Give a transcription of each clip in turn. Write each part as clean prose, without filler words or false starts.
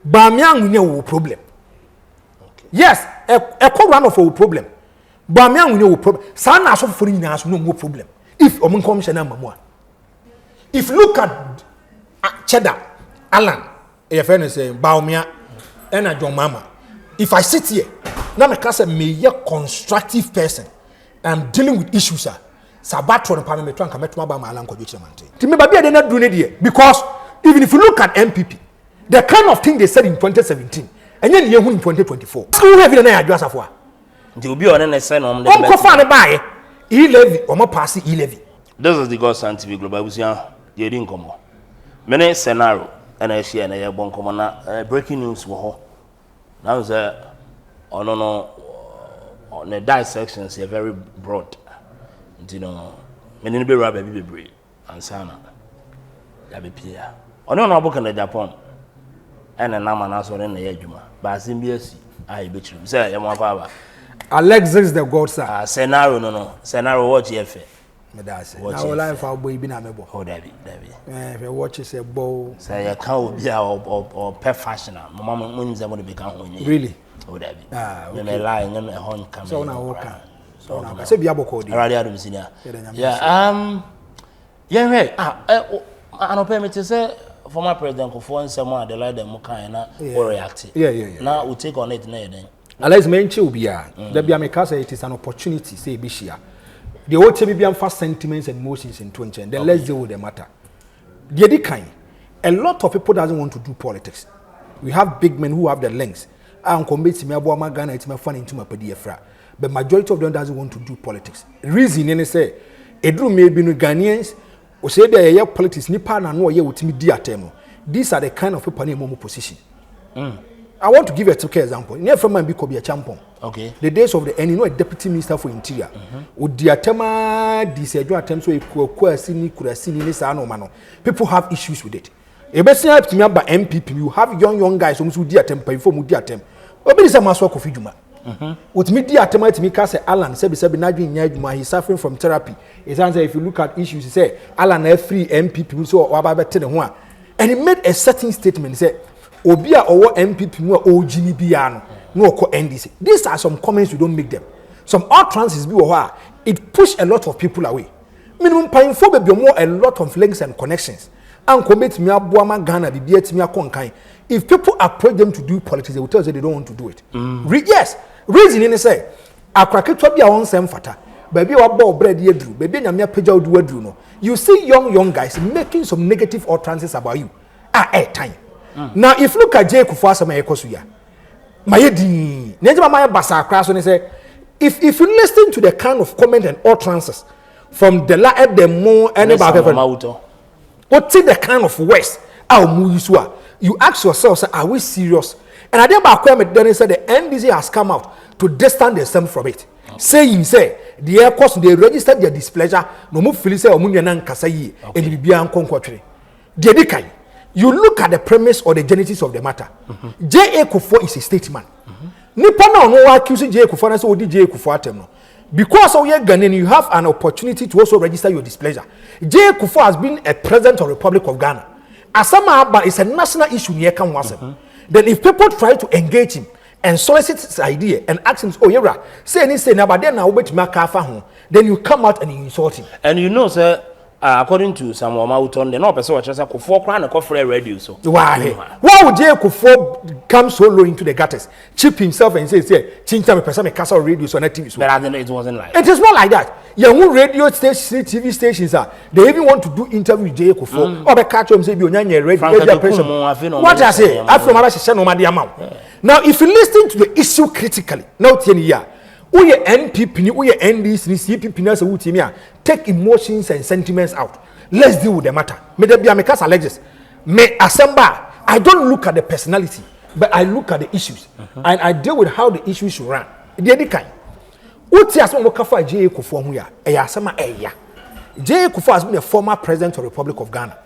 Bawumia nwunye problem. Yes, a run of a problem. Bawumia nwunye problem. Sana so for nyina so no problem. If omun commissioner mamwa. If look at Cheddar, Alan, your friend is saying Bawumia and a John Mama. If I sit here, now my class a constructive person, I'm dealing with issues, sir. Sabatron and Parliament trunk, I met my Alan Kojuchamante. To me, baby, I did not do it here because even if you look at NPP, the kind of thing they said in 2017, and then you in 2024. Who have an address of what? You'll be on an essay on the buy e-levy or more pass e-levy. This is the God Scientific Global. You didn't come on. Many scenario and I share and I have one common breaking news. Now, on the dissections, they're very broad. You know, many be rubber, baby, and Sana. That be Pierre. On no book in the Agyapong. And a naman also in the Ejuma. But Simbiasi, I bet you. Say, I'm a Alexis the God, sir. Scenario, no. Scenario, what you have. Our life, our boy, been able. Oh, David. If you watch is a bow, say a cow be or pet fashioner. Mamma wins them to become really. Oh, David. When I lie in a home come. So now, okay. So now, I say, be able to I don't pay me to say former president of one someone the like them kind or react. Yeah. Now we take on it then. Let's mention there be a make it is an opportunity, say Bishia. The old Temibian fast sentiments and emotions in 20, then let's deal with the matter. The other kind, a lot of people doesn't want to do politics. We have big men who have the links. I'm committing me about my Ghana, it's my fun into my PDFra. But majority of them doesn't want to do politics. Reason, and say, a drew maybe no Ghanaians, or say they are politics, nipa na no ye with me dear term. These are the kind of people in my position. I want to give a token example. Near from my be a champion. Okay. The days of the and you know a deputy minister for interior. Would the atema this attempts so people have issues with it. A best help to me about NPP. You have young guys who do attempt before Mudi attempt. But it's a mass work of Juma. With me, dear attempt to me, Alan said, he's suffering from therapy. It sounds like if you look at issues, he said, Alan have free NPP, so about and he made a certain statement. He said, Obia or NPP or OGBiano, no NDC. These are some comments you don't make them. Some utterances be it push a lot of people away. Minimum paying for be more a lot of links and connections. And commit me Abuama Ghana, be me a conkai. If people approach them to do politics, they will tell you they don't want to do it. Yes, reason in say, I crack it to be our own same fata. Baby, what ball bread ye drew, baby, na me page out do no. You see young guys making some negative utterances about you at time. Now, if you look at Jay Kufasa Mayakosuya, Mayedi, Nejama Maya Basa Crass, and say, if you listen to the kind of comment and utterances from the la at the more and about what's the kind of words you ask yourself, say, are we serious? And I did about comment then said the NDC has come out to distance themselves from it. Saying, say, the air course they registered their displeasure, no more Phyllis or Munian Kasayi, and the Bian Conquatre. The you look at the premise or the genesis of the matter. J.A. Kufuor is a statesman. Nippon no accusing J.A. Kufuor as Odi J.A. Kufuor. Because of your Ghanaian, you have an opportunity to also register your displeasure. J.A. Kufuor has been a president of the Republic of Ghana. Asama, but it's a national issue near Kamwasem. Then if people try to engage him and solicit his idea and ask him, oh, yeah, say anything about then now wait to then you come out and you insult him. And you know, sir. According to some Mauton, the no person was just a Kufuor crown a free radio. So why would J. Kufuor come so low into the gutters, chip himself and say, Chinta me person a castle radio so net TV. But it wasn't like it is not like that. Young radio stations, TV stations are they even want to do interview with J. Kufuor or the catch him say radio person. What I say, after my no matter amount. Now, if you listen to the issue critically, now 10 years. We are NPP, we are NDC, CPP, take emotions and sentiments out. Let's deal with the matter. May there be a Mekas alleges. May assemble. I don't look at the personality, but I look at the issues. And I deal with how the issues should run. The other kind. What is one Mokafa J.A. Kufuor here? Ayasama Eya. J.A. Kufuor has been a former president of the Republic of Ghana.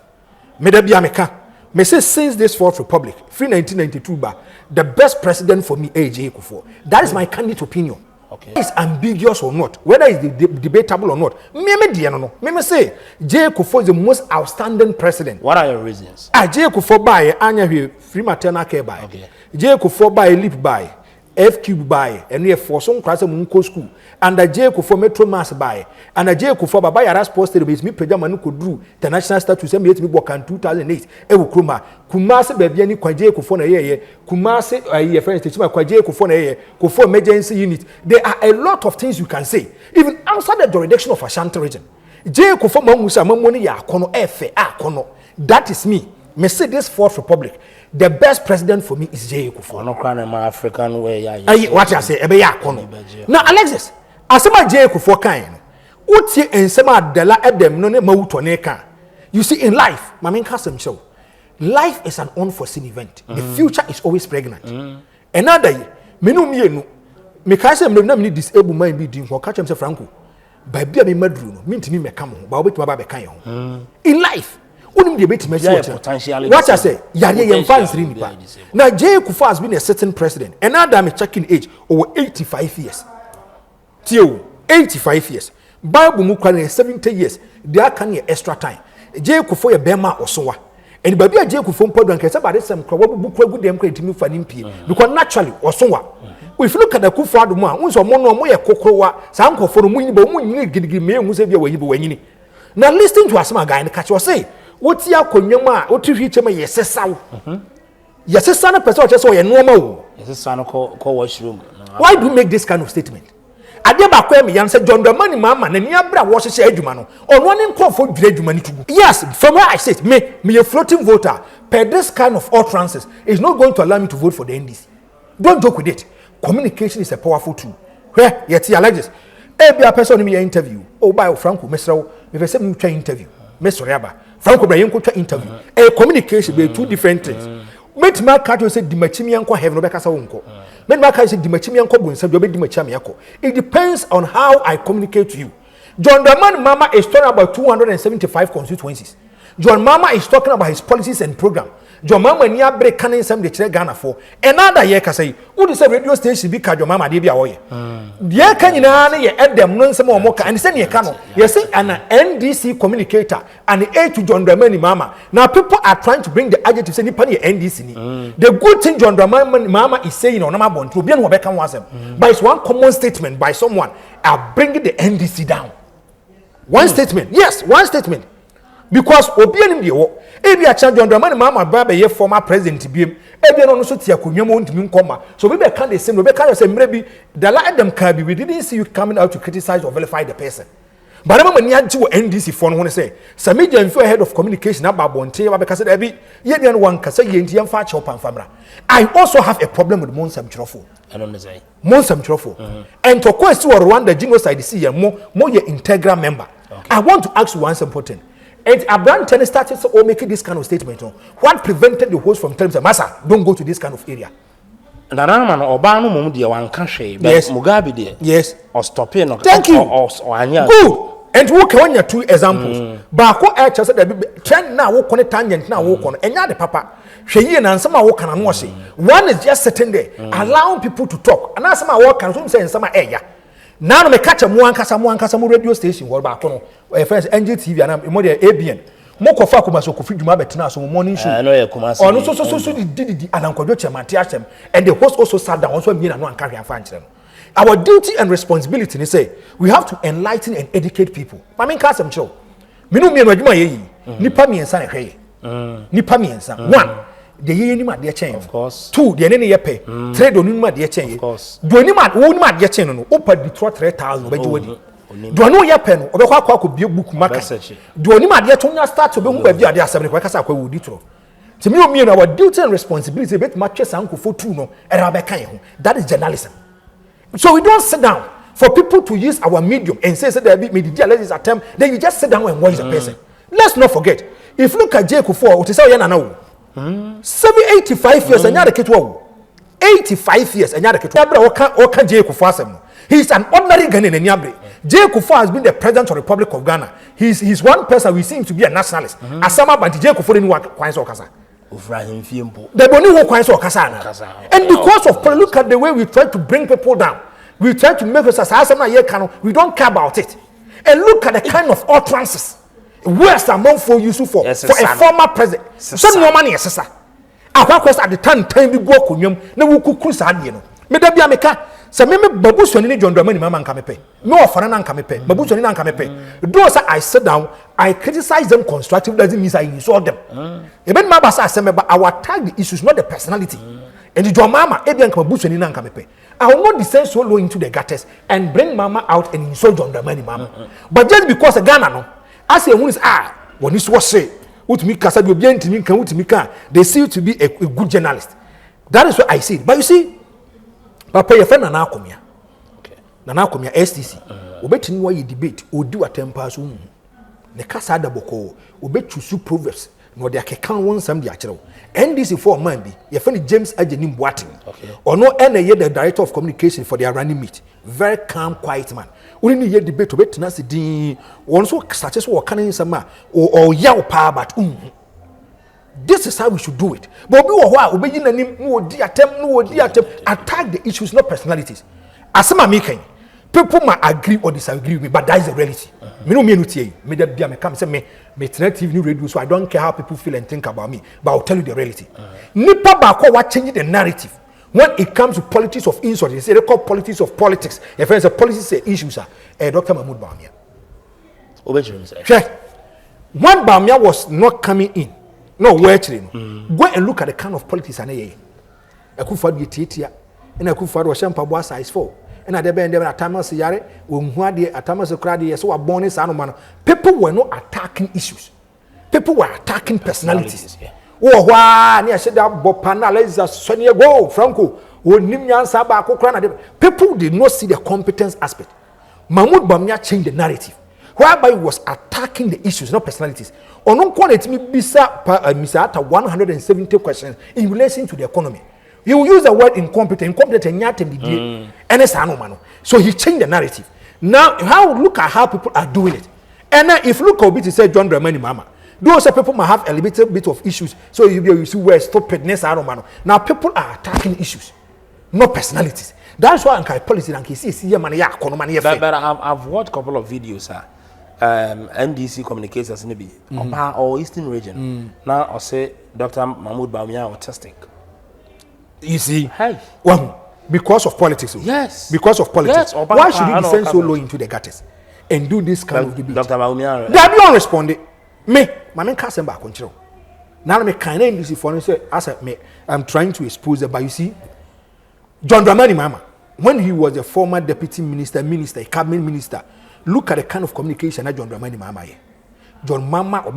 May there be a Meka. May say since this fourth republic, free 1992, the best president for me is J.A. Kufuor. That is my candid opinion. Okay. It's ambiguous or not, whether it's debatable or not. Me say J. Kufuor is the most outstanding president. What are your reasons? J. Kufuor by Anya free maternal care by. J Kufuor by lip by. F cube by and we for some class of Munko school and a J for Metro Mass by and a J for Baba Yaras posted with me Pajamanu could do the national status and made me work in 2008. Ewu Kruma, Kumasi Baby Kwaje Kufona ye, Kumasi a year friends teach my Kwaje Kufona ye, Kufuor emergency unit. There are a lot of things you can say, even outside the jurisdiction of Ashanti region. J Kufuor Mamusa Mamoni ya kono F a kono. That is me. Me say this Fourth Republic. The best president for me is J. Kufuor. No crown in my African way. What I say, ebe ya kono. Now, Alexis, asema J. Kufuor kind. Uti ensema dela edem no ne mauto ne kan. You see, in life, Mamin Kasem show, life is an unforeseen event. The future is always pregnant. Another day, menu mienu, me kase mno na mini disable mind be din ko catch himself Franco. By be me madru no, me ntimi me kam ho, ba obetuma ba be kan ho. In life, unim de beti me potential. What I say, yare yem fans ri nipa. Now J. Kufuor has been a certain president. And now that me checking age over 85 years. Tio, 85 years. Bible mu kwa 70 years. There can ye extra time. J. Kufuor ye bema osowa. And baby J. Kufuor mpodo anke say bade sem kwa wabu kwa good dem kwa ntimi fa nimpie. Because naturally osowa. If you look at the Kufuor adu mu a, unso mo no mo ye kokrowa. Sa nkofo no mu nyi ba mu nyi gidigidi me hu se bia wayi bo wanyini. Now listen to asma guy ne catch you say what ya konwema a otu hwichema yesesaw yesesa na person che so ye normal wo yesesa no call washroom. Why do you make this kind of statement? Ade ba kwa me yan say John Dramani mama na ni abra wo hye adwuma no ono ne nkofo dwira adwuma ni tugu. Yes, from where I said me a floating voter per this kind of utterances is not going to allow me to vote for the NDC. Don't joke with it. Communication is a powerful tool. Where yet ya like this be a person me interview oh by Franco mesrawo me say me twa interview mesoriaba Franco Brian ko twa interview communication be two different things. Met ma catch you say di machimi anko heaven no be kasa wonko met ma catch say di machimi anko bunsa do be di machimi yako. It depends on how I communicate to you. John Dramani Mama is talking about 275 constituencies. John Mama is talking about his policies and program. John Mama ni abre kanin sem de kire Ghana for another year ka say who say radio station bi ka John Mama de bia wo ye de ka nyina na ye edem no nsem o moka and say ne ka no ye say an NDC communicator and a to John Dramani Mama. Now people are trying to bring the adjective say nipa ne NDC ni. The good thing John Dramani Mama is saying on ma bon to obi no be kan wasem but it's one common statement by someone are bringing the NDC down. One statement, yes, one statement. Because obi anim de wo ebi a cha John Dramani Mama ba ye former president biem ebi no so tia konwam ontimi nkoma so we be can the same we be can say mre bi the like them can be we didn't see you coming out to criticize or vilify the person but mama ni agi wo NDC for no say Samija Mfo head of communication about bonte ba be kase da bi ye de no wan kase ye nti yam fa cha opan famra. I also have a problem with Monsam Chirofo. I don't say Monsam Chirofo and to question Rwanda genocide see ye mo ye integral member. I want to ask you one important. And Abraham Tennis started so making this kind of statement. What prevented the host from telling them, Massa, don't go to this kind of area? Naraman or Banu Mudia one country, yes, Mugabe there. Yes. Or stopping or thank you. Or good. And walk on your two examples. Bako H said that trend now walk on a tangent now walk on and the papa. She and some walk on and say. One is just sitting there, allowing people to talk. And as some walk and some say some area. Now me catch a muankasa radio station wor ba kono friends NGTV and mo de ABN mo ko fa kuma so ko fiduma betina so morning show I know you kuma so did anankodwo chemati asem and the host also sat down so me na no anka hwe afa nkyere no. Our duty and responsibility is say we have to enlighten and educate people. I mean kasem cho me no me no adwuma ye yi nipa miensa na hwe nipa miensa one the ye ni ma de chen of course two the ne ye pe three do ni ma de chen of course do ni ma wo ni ma de chen no opa di 3000 obeji wodi do no ye pe no obekwa akwa bi book maka do ni ma de to nya start obe hu ba bi ade asem kwa kasa akwa wodi tro ti me o mi na our duty and responsibility bet ma twesa nkofo tu no era be kan ho. That is journalism. So we don't sit down for people to use our medium and say that me the let's attempt, then you just sit down and watch the person. Let's not forget, if you look at J. Kufuor, what is our now 85 years and you're the kid 85 years and you're the kid J. Kufuor. He's an ordinary Ghanaian in Nyabre. J. Kufuor has been the president of the Republic of Ghana. He's one person we seem to be a nationalist. Asama Banti J. Kufuor in Kwanso Kasa. The Boni who Kwanso Kasa. And because of look at the way we try to bring people down, we try to make us as we don't care about it. And look at the kind of utterances. Where's the amount for you for a former president? So no money, akwa kwesa at the time bi go akonwam na wo kuku saa de no me da bia meka se me babusoni ni John Dramani mama nka mepe me ofana na nka mepe babusoni na nka mepe do say I sit down I criticize them constructively doesn't mean I insult them even my basa say me but our tag the issues not the personality and the John mama e bia nka babusoni na nka mepe I will not descend so low into the gutters and bring mama out and insult John Dramani mama but just because Ghana no I say who is when this was say utimi kasa bi obi antimi kan utimi kan they see you to be a good journalist that is what I see but you see papa your friend Nana Akomia Nana Akomia STC obetini wa debate odi watempa so ne kasa da boko obetusu proverbs no de akekan won sam de akere NDC for man bi your friend James Ajenim Boating ono ene ye the director of communication for their running meet very calm quiet man we need ye debate obetina se din won so start so kan sama or yaw pa but this is how we should do it. But obi wo ho a obeyi nanim no odi atem attack the issues not personalities. Asema me kan people might agree or disagree with me but that is the reality. Me no me no tie me da bia me come say me TV new radio so I don't care how people feel and think about me but I'll tell you the reality. Nipa ba ko wa change the narrative when it comes to politics of insult. They say they call politics of politics. If there's a politics issues Dr. Mahmoud Bawumia. When Bawumia was not coming in no, where actually go and look at the kind of politics and I could find Titia and I could find was Shampabwa size 4. And at the bend at Tamas Yare, when Huadi at Tamas Cradi, so a bonus animal. People were not attacking issues, people were attacking personalities. Oh, why near said that Bopana Leza Sonia Go, Franco, or Nimyan Sabako Crana. People did not see the competence aspect. Mahmoud Bawumia changed the narrative, whereby he was attacking the issues, not personalities. On one quality, Mr. 170 questions in relation to the economy. He will use the word incompetent and yet and so he changed the narrative. Now, look at how people are doing it. And if look how it said John Dramani Mama, those people might have a little bit of issues. So you see where stupidness are. Now people are attacking issues, not personalities. That's why I policy and see money. But I've watched a couple of videos. NDC communications maybe or Eastern region. Now I say Dr. Mahmoud Bawumia autistic. You see, because of politics. Yes. Because of politics. Yes. Why should you descend so low into the gutters and do this kind of debate? Dr. Bawumia. They have not responded. Me, my man can't send back control. Now me kind of NDC for say as I'm trying to expose it, but you see, John Dramani Mama, when he was a former deputy minister, cabinet minister. Look at the kind of communication that John Dramani Mama here. John Mama he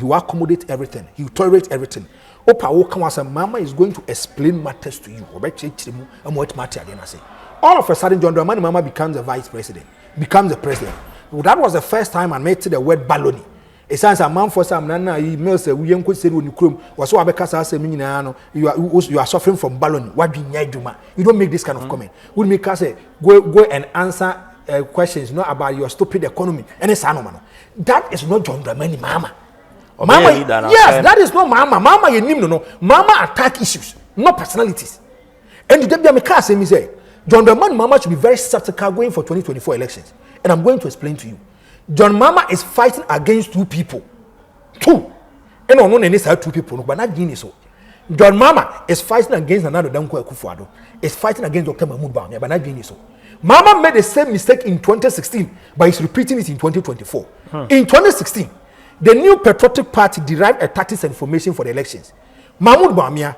will accommodate everything. He will tolerate everything. Mama is going to explain matters to you. All of a sudden, John Dramani Mama becomes a vice president, becomes a president. Well, that was the first time I met the word baloney. It sounds a man for some nana emails we could say when you crum was so you are suffering from baloney. What do you do? You don't make this kind of comment. We make us say go and answer questions not about your stupid economy and it's anomaly. That is not John Dramani Mama. Mama, yes, that is not Mama. Mama, you no. Mama attack issues, not personalities. And the deputy say me say John Dramani Mama should be very skeptical going for 2024 elections. And I'm going to explain to you. John Mama is fighting against two people. Two. And on one side two people, but not Guinea so. John Mama is fighting against another Danko Akufo-Addo. Is fighting against Dr. Mahmoud Bawumia, but not Guinea so. Mama made the same mistake in 2016, but he's repeating it in 2024. In 2016, the new patriotic party derived a tactics and information for the elections. Mahmoud Bawumia,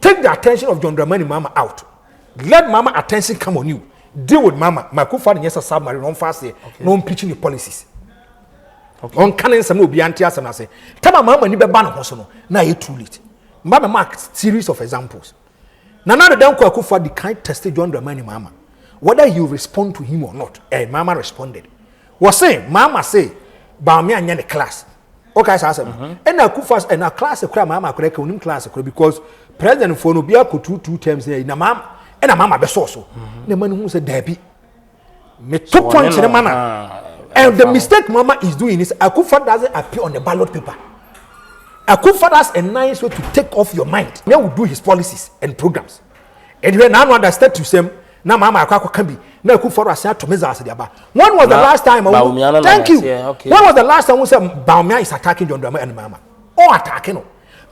take the attention of John Dramani Mama out. Let Mama attention come on you. Deal with Mama. My co-founder yes, submarine on fast no preaching the policies. On canning some will be anti-us and I say, tell Mama ni be ban hosono. Na you too late. Mama mark series of examples. Nana the Danko Akufo the kind tested John Dramani Mama. Whether you respond to him or not, Mama responded. Was saying, Mama say, Bawumia anya the class. Okay, so I said, and I could fast and a class a Mama correct class because President Fonobia could two terms in a mom and a Mama besoso. The man who said Debbie. Me 2 points in a manner. And the mistake Mama is doing is Akufo doesn't appear on the ballot paper. Akufo has a nice way to take off your mind. Now will do his policies and programs. And when I understand to them. Now, Mama, can be now. Akufo to when was the last time? Thank you. Okay. When was the last time we said Bawumia is attacking John Dramani and Mama? Or attacking?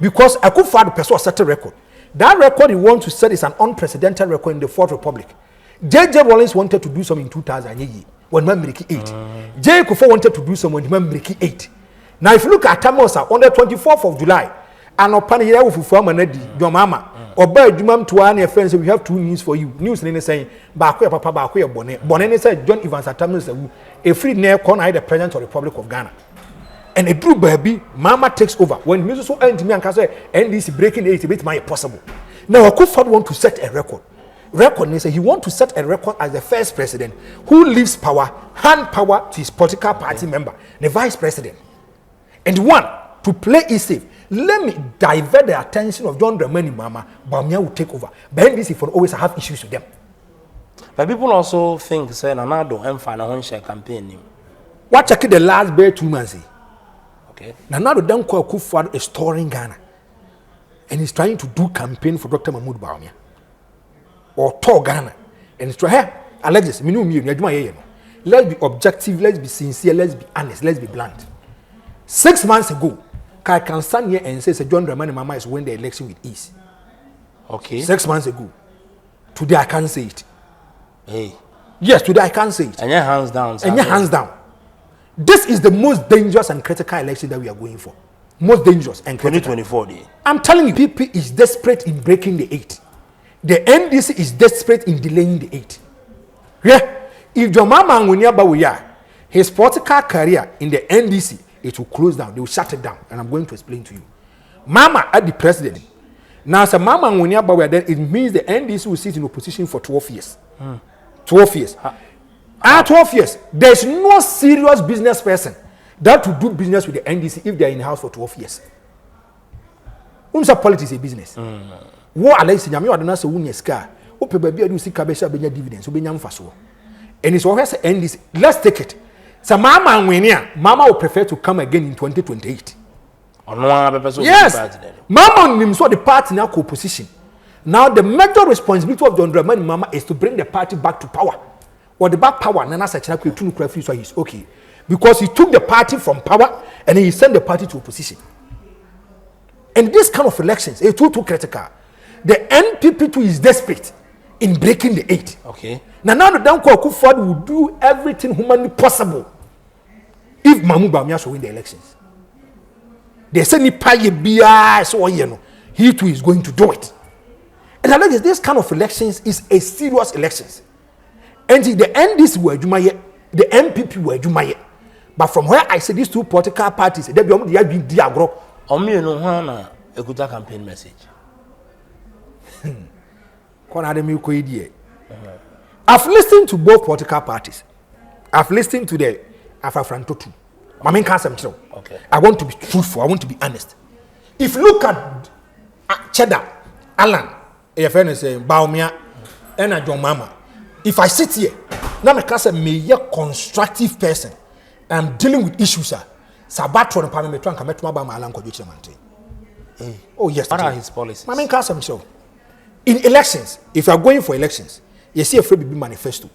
Because Akufo the person set a record. That record he wants to set is an unprecedented record in the Fourth Republic. J.J. Rawlings wanted to do some in 2000 when man make 8. J. Kufuor wanted to do some when man make 8. Now if you look at Tamosa on the 24th of July, and upon here with Fuamanedi, your mama, or by Jumam to any friends, we have 2 news for you. News in saying, Bakwe Papa Bakwe Bonnet. Bonnet said John Evans Atamus, a free near corner, the President of the Republic of Ghana. And a true baby, Mama takes over. When music so end to me and can say, NDC breaking 8 a bit my possible. Now, Akufo want to set a record. He said he want to set a record as the first president who leaves power, hand power to his political party member, the vice president. And one, to play it safe, let me divert the attention of John Dramani Mama, Bawumia will take over. But NDC for always have issues with them. But people also think, say, Nanado and final share campaign. What check the last bare 2 months? Okay. Nanado then call Akufo a store in Ghana. And he's trying to do campaign for Dr. Mahmoud Bawumia. Or to Ghana. And it's trying, Alexis, let's be objective, let's be sincere, let's be honest, let's be blunt. 6 months ago, I can stand here and say John Dramani Mama is winning the election with ease. Okay. 6 months ago. Today I can't say it. Hey. Yes, today I can't say it. And your hands down. And your hands down. This is the most dangerous and critical election that we are going for. Most dangerous and critical. 2024 day. I'm telling you, PP is desperate in breaking the 8. The NDC is desperate in delaying the 8. Yeah. If your mama Bawumia, his political career in the NDC, it will close down. They will shut it down. And I'm going to explain to you. Mama at the president. Now, as a Mama Bawumia, then it means the NDC will sit in opposition for 12 years. 12 years. 12 years. There's no serious business person that will do business with the NDC if they are in the house for 12 years. Politics is a business. What Alex Nyame or not say wunya ska. Ope baby adu sika be sha benya dividends, obenya mfaso. And it's always NDC. Let's take it. So Mama will prefer to come again in 2028. Yes. Mama nim so the party now co-opposition. Now the major responsibility of John Dramani Mama is to bring the party back to power. Or the back power, Nana Sachana Kutunu Krafi, so he's okay. Because he took the party from power and he sent the party to opposition. And this kind of elections is too critical. The NPP too is desperate in breaking the 8. Okay. Now the Danko Akufo will do everything humanly possible if Mahmoud Bawumia should win the elections. They say ni paye biya so he too is going to do it. And I like this kind of elections is a serious elections. And the NDC were Jumaye, the NPP were Jumaye. But from where I say these two political parties, they be diagro. Omi no hana a good campaign message. I've listened to both political parties. I've listened to the Afrafranto too. My main concept. Okay. I want to be truthful. I want to be honest. If you look at Cheddar, Alan, your friend is saying Bawumia, and John Mama. If I sit here, now I can say me a constructive person. I'm dealing with issues, sir. Sabato and Parliament and Kametuma by my language. Oh, yes. What are his policies? My main concept. In elections, if you are going for elections, you see a free manifesto.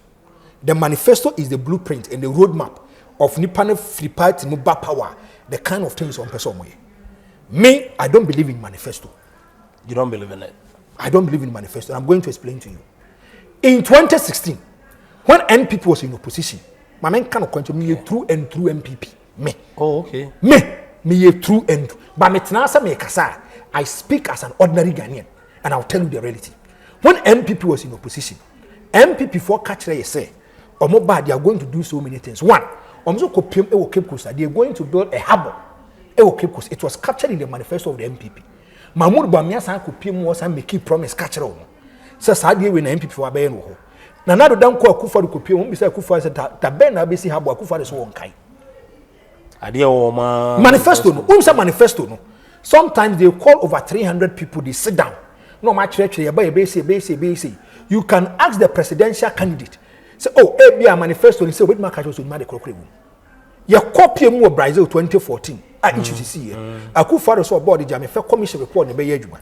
The manifesto is the blueprint and the roadmap of Nippon Free Party mobile power, the kind of things on person way. Me, I don't believe in manifesto. You don't believe in it? I don't believe in manifesto. I'm going to explain to you. In 2016, when NPP was in opposition, my man kind of continue through and through NPP. Me. Oh, okay. Me through and through. But me kasa, I speak as an ordinary Ghanaian, and I'll tell you the reality. When NPP was in opposition, NPP for catch they say, or more bad, they are going to do so many things. One, they are going to build a harbor. It was captured in the manifesto of the NPP. Mahmoud Bawumia san kopiem was and make promise catcher on. So sadly when NPP for abe no ho. Na na do dan ko Akufo kopiem be say Akufo say ta ben na be si harbor Akufo so won kai. Ade o ma manifesto no. Say manifesto no. Sometimes they call over 300 people, they sit down. No ma church be say. You can ask the presidential candidate. Say, oh, be a manifesto. He say, wait, my catch so mad the your copy of Brazil 2014. I see here. Akufo so board the Jame Fair Commission report ne be yedwuma.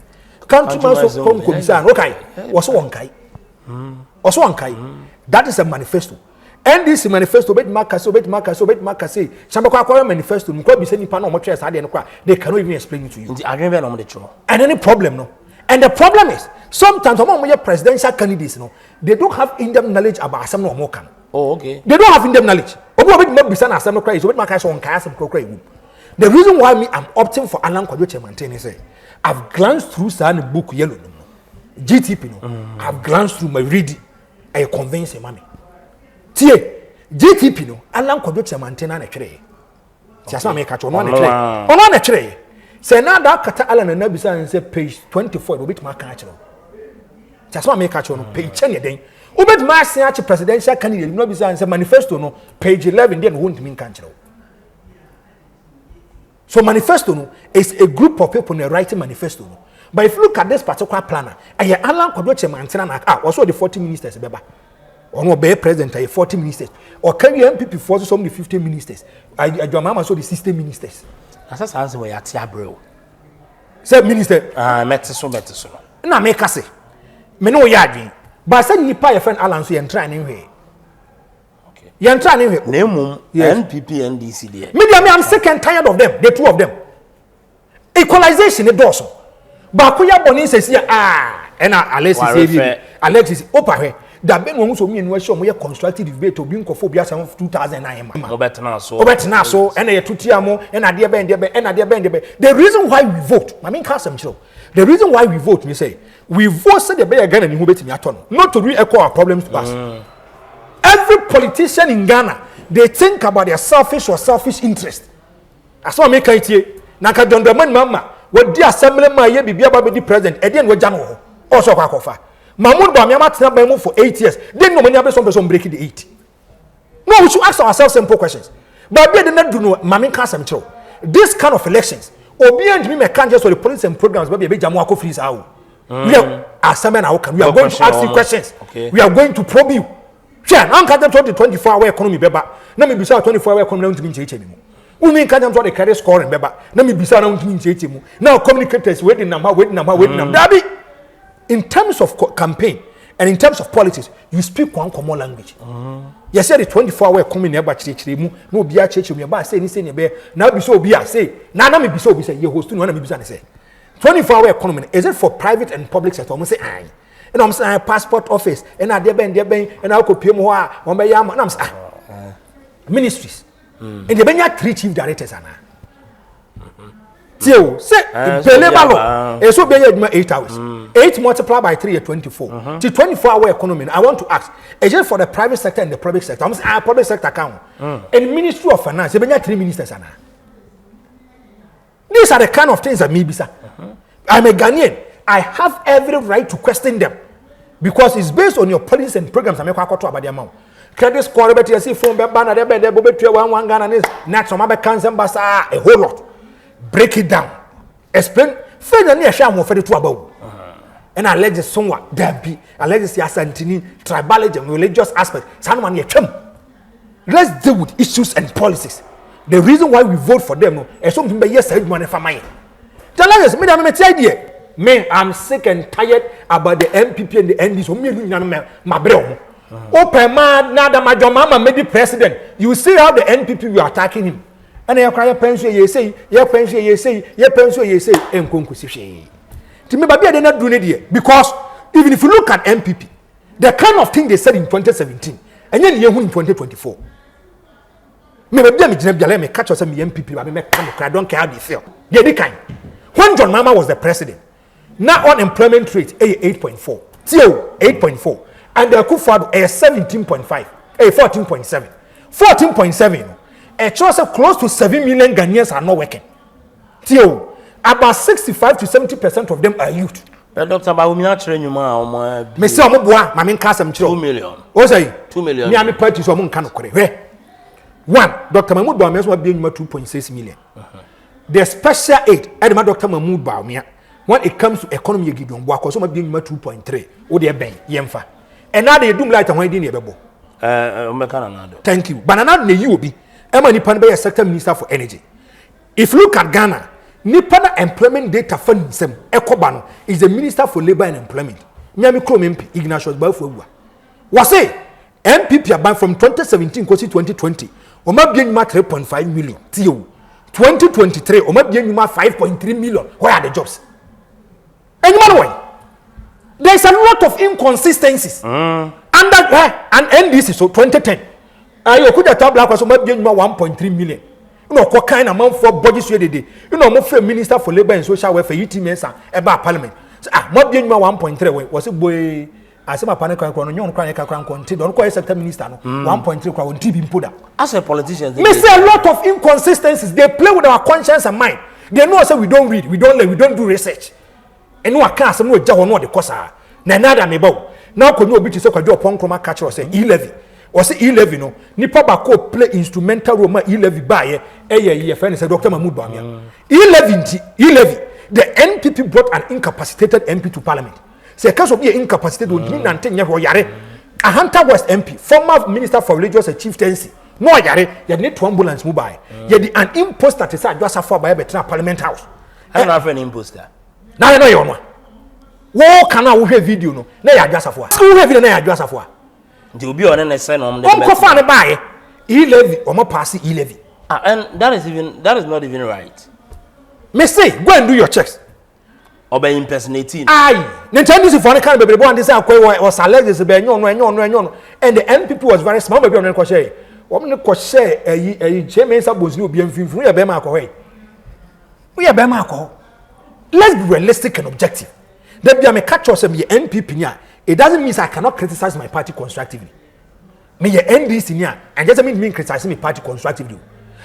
Countryman so come commission. Okay. Was one kai. Also one kai. That is a manifesto. And this manifesto bet markers say Shambakwa manifesto nko be say nipa na omo twese ade no kwa they cannot even explain it to you. And any problem no. And the problem is, sometimes among your presidential candidates, they don't have in-depth knowledge about some no more. Oh, okay. They don't have in-depth knowledge. The reason why I'm opting for Alan Kwadwo Kyerematen is I've glanced through the book yellow. GTP, I've glanced through my reading. I convince him, mommy. GTP, Alan Kwadwo Kyerematen and a tray. Just not make a tray. On a tray. Say now that Kata Alan and Nabisa and say page 24 will be my catcher. Just not make a tray on page 10 again. Ubet Marcy presidential candidate, Nabisa and say manifesto, no, page 11, then won't mean catcher. So manifesto is a group of people writing manifesto. But if you look at this particular planner, I Alan Kwadwo Kyerematen also the 40 ministers, beba. Or no be president, 40 ministers. Or can you MPP force some the 50 ministers? Your mama saw the 60 ministers. That's answer where you are, bro. Say minister. Metiso. Na make us say. Me no yarding. But say you pay your friend Alan so you try anyway. You try anyway. Name NPP NDC there. Me I'm sick and tired of them. The two of them. Equalization it does. But kuya boni says and Alexis opa that ben won so me no show mo constructive debate to be phobia 2009 obetna so and ye tutiamo and ade ben the reason why we vote I mean cast them the reason why we vote me say we vote say the be Ghana ni ho betimi aton not to re-echo our problems to us. Every politician in Ghana they think about their selfish interest. That's what make it here na ka dondoman mama what the assembly man ye bibia ba be the president e dey no gya no also kwa kofa Mahmoud Bawumia matena by for 8 years. Then no many person breaking the 8. No, we should ask ourselves simple questions. But we did not do no mami can't some. This kind of elections, obi and me can't just for the policy and programs, but be jamu ako freeze out. We are assembling our we are going to ask you questions. Okay. We are going to probe you. Sure, now can't them 24-hour economy beba. Now me bisa 24-hour economy to mean cheche mu. We mean can't them the credit score and beba. Now me bisa na to mean cheche mu. Now communicators waiting number. Dabi. In terms of campaign and in terms of politics, you speak one common language. You said the 24-hour coming nearby church, no be a church, you say anything, now be so be say, now me be so be say, you host to one of the say. 24-hour economy, is it for private and public sector? I'm say, aye. And I'm saying, passport office, and I deben, and I'll copy more, on my yam, and I'm saying, ministries. And the Benya 3 chief directors are now. So, say, it's so be 8 hours. 8 multiplied by 3 is 24. The 24-hour economy. I want to ask, is it for the private sector and the public sector? I'm saying, public sector account. And Ministry of Finance, there are 3 ministers. These are the kind of things that me be sir. I'm a Ghanaian. I have every right to question them because it's based on your policies and programs. I'm talking about the amount. Credit score, but you see, phone banner, there, but 1 Ghana is not some other cancer, a whole lot. Break it down. Explain. Further near Shamo for the two about. And I let somewhat there be. I let this Santini, tribalism, religious aspect. Someone here come. Let's deal with issues and policies. The reason why we vote for them is something by yes, I want to find. Tell us, me, I'm sick and tired about the NPP and the NDC. So me, my bro. Open man, now that my mama made the president. You see how the NPP we are attacking him. And you cry pension, you say, your pension, you say, and conclusion. To me, but they not doing it because even if you look at NPP, the kind of thing they said in 2017, and then you in 2024. Maybe me catch us some NPP, I don't care how they feel. Yeah, they kind. When John Mama was the president, now unemployment rate 8.4, still 8.4, and the Akufo-Addo 17.5, 14.7, 14.7. A choice of close to 7 million Ghanaians are not working. Still, about 65 to 70% of them are youth. But Dr. Bawumia train you ma me say omo boa ma me nka asem kire 2 million. O say 2 million. Me am party so omo nka no kore. One, Dr. Mahmoud Bawumia so be 2.6 million. The special aid at Dr. Mahmoud Bawumia when it comes to economy gideon boa ko so be 2.3. O de ben yemfa. And now they do like when dey bebo. Thank you. Banana na you obi. Emma Nipan be a sector minister for energy. If you look at Ghana, Nipan employment data fund Ekobano is the minister for labor and employment. Miami Chrome MP Ignatius Bafuwa. Was say MPP ban from 2017 to 2020. Oma bien 3.5 million. Tio 2023 Oma bien 5.3 million. Where are the jobs? Anyone way? There's a lot of inconsistencies. Under and NDC, so 2010. You could have black was 1.3 million. You know, what kind of amount for body sweat day? You know, more Minister for Labor and Social Welfare, UTMS, about Parliament. So, not being 1.3 was a boy. I said, my panic on your chronic content, don't quite accept Minister 1.3 crowd TV put up. As a politician, they say a lot of inconsistencies. They play with our conscience and mind. They know say we don't read, we don't learn, we don't do research. And no account some no jaw no the cosa. Na nada me bow. Now could no be to say Agyapong chroma catcher or say e-levy. Or say e-levy no. Nipa bako play instrumental role ma e-levy by a friend said Dr. Mahmoud Bawumia. E-levy. The NPP brought an incapacitated MP to Parliament. Say case of be incapacitated would mean and yare. A Hunter West MP, former Minister for Religious and Chieftaincy. No yare, you need to ambulance mobile. You had an imposter to say just for by better Parliament House. I don't have an imposter. Now I know you know. What can I hear video no? Na ya just for. Who have video na ya just for? They will be on an sign on the. Uncle fan buy e-levy or more pass e-levy. And that is not even right. Me say go and do your checks. Or by impersonating. Aye. Nintendo is for the kind of baby one this was alleged be nyon. And the NPP was very small baby on the crochet. Woman crochet a James Abos no be mfimfunu ya be ma ko. We are be ma ko. Let's be realistic and objective. There be a catch us me NPP nya. It doesn't mean I cannot criticize my party constructively. Me NDC nya and doesn't mean criticizing my party constructively.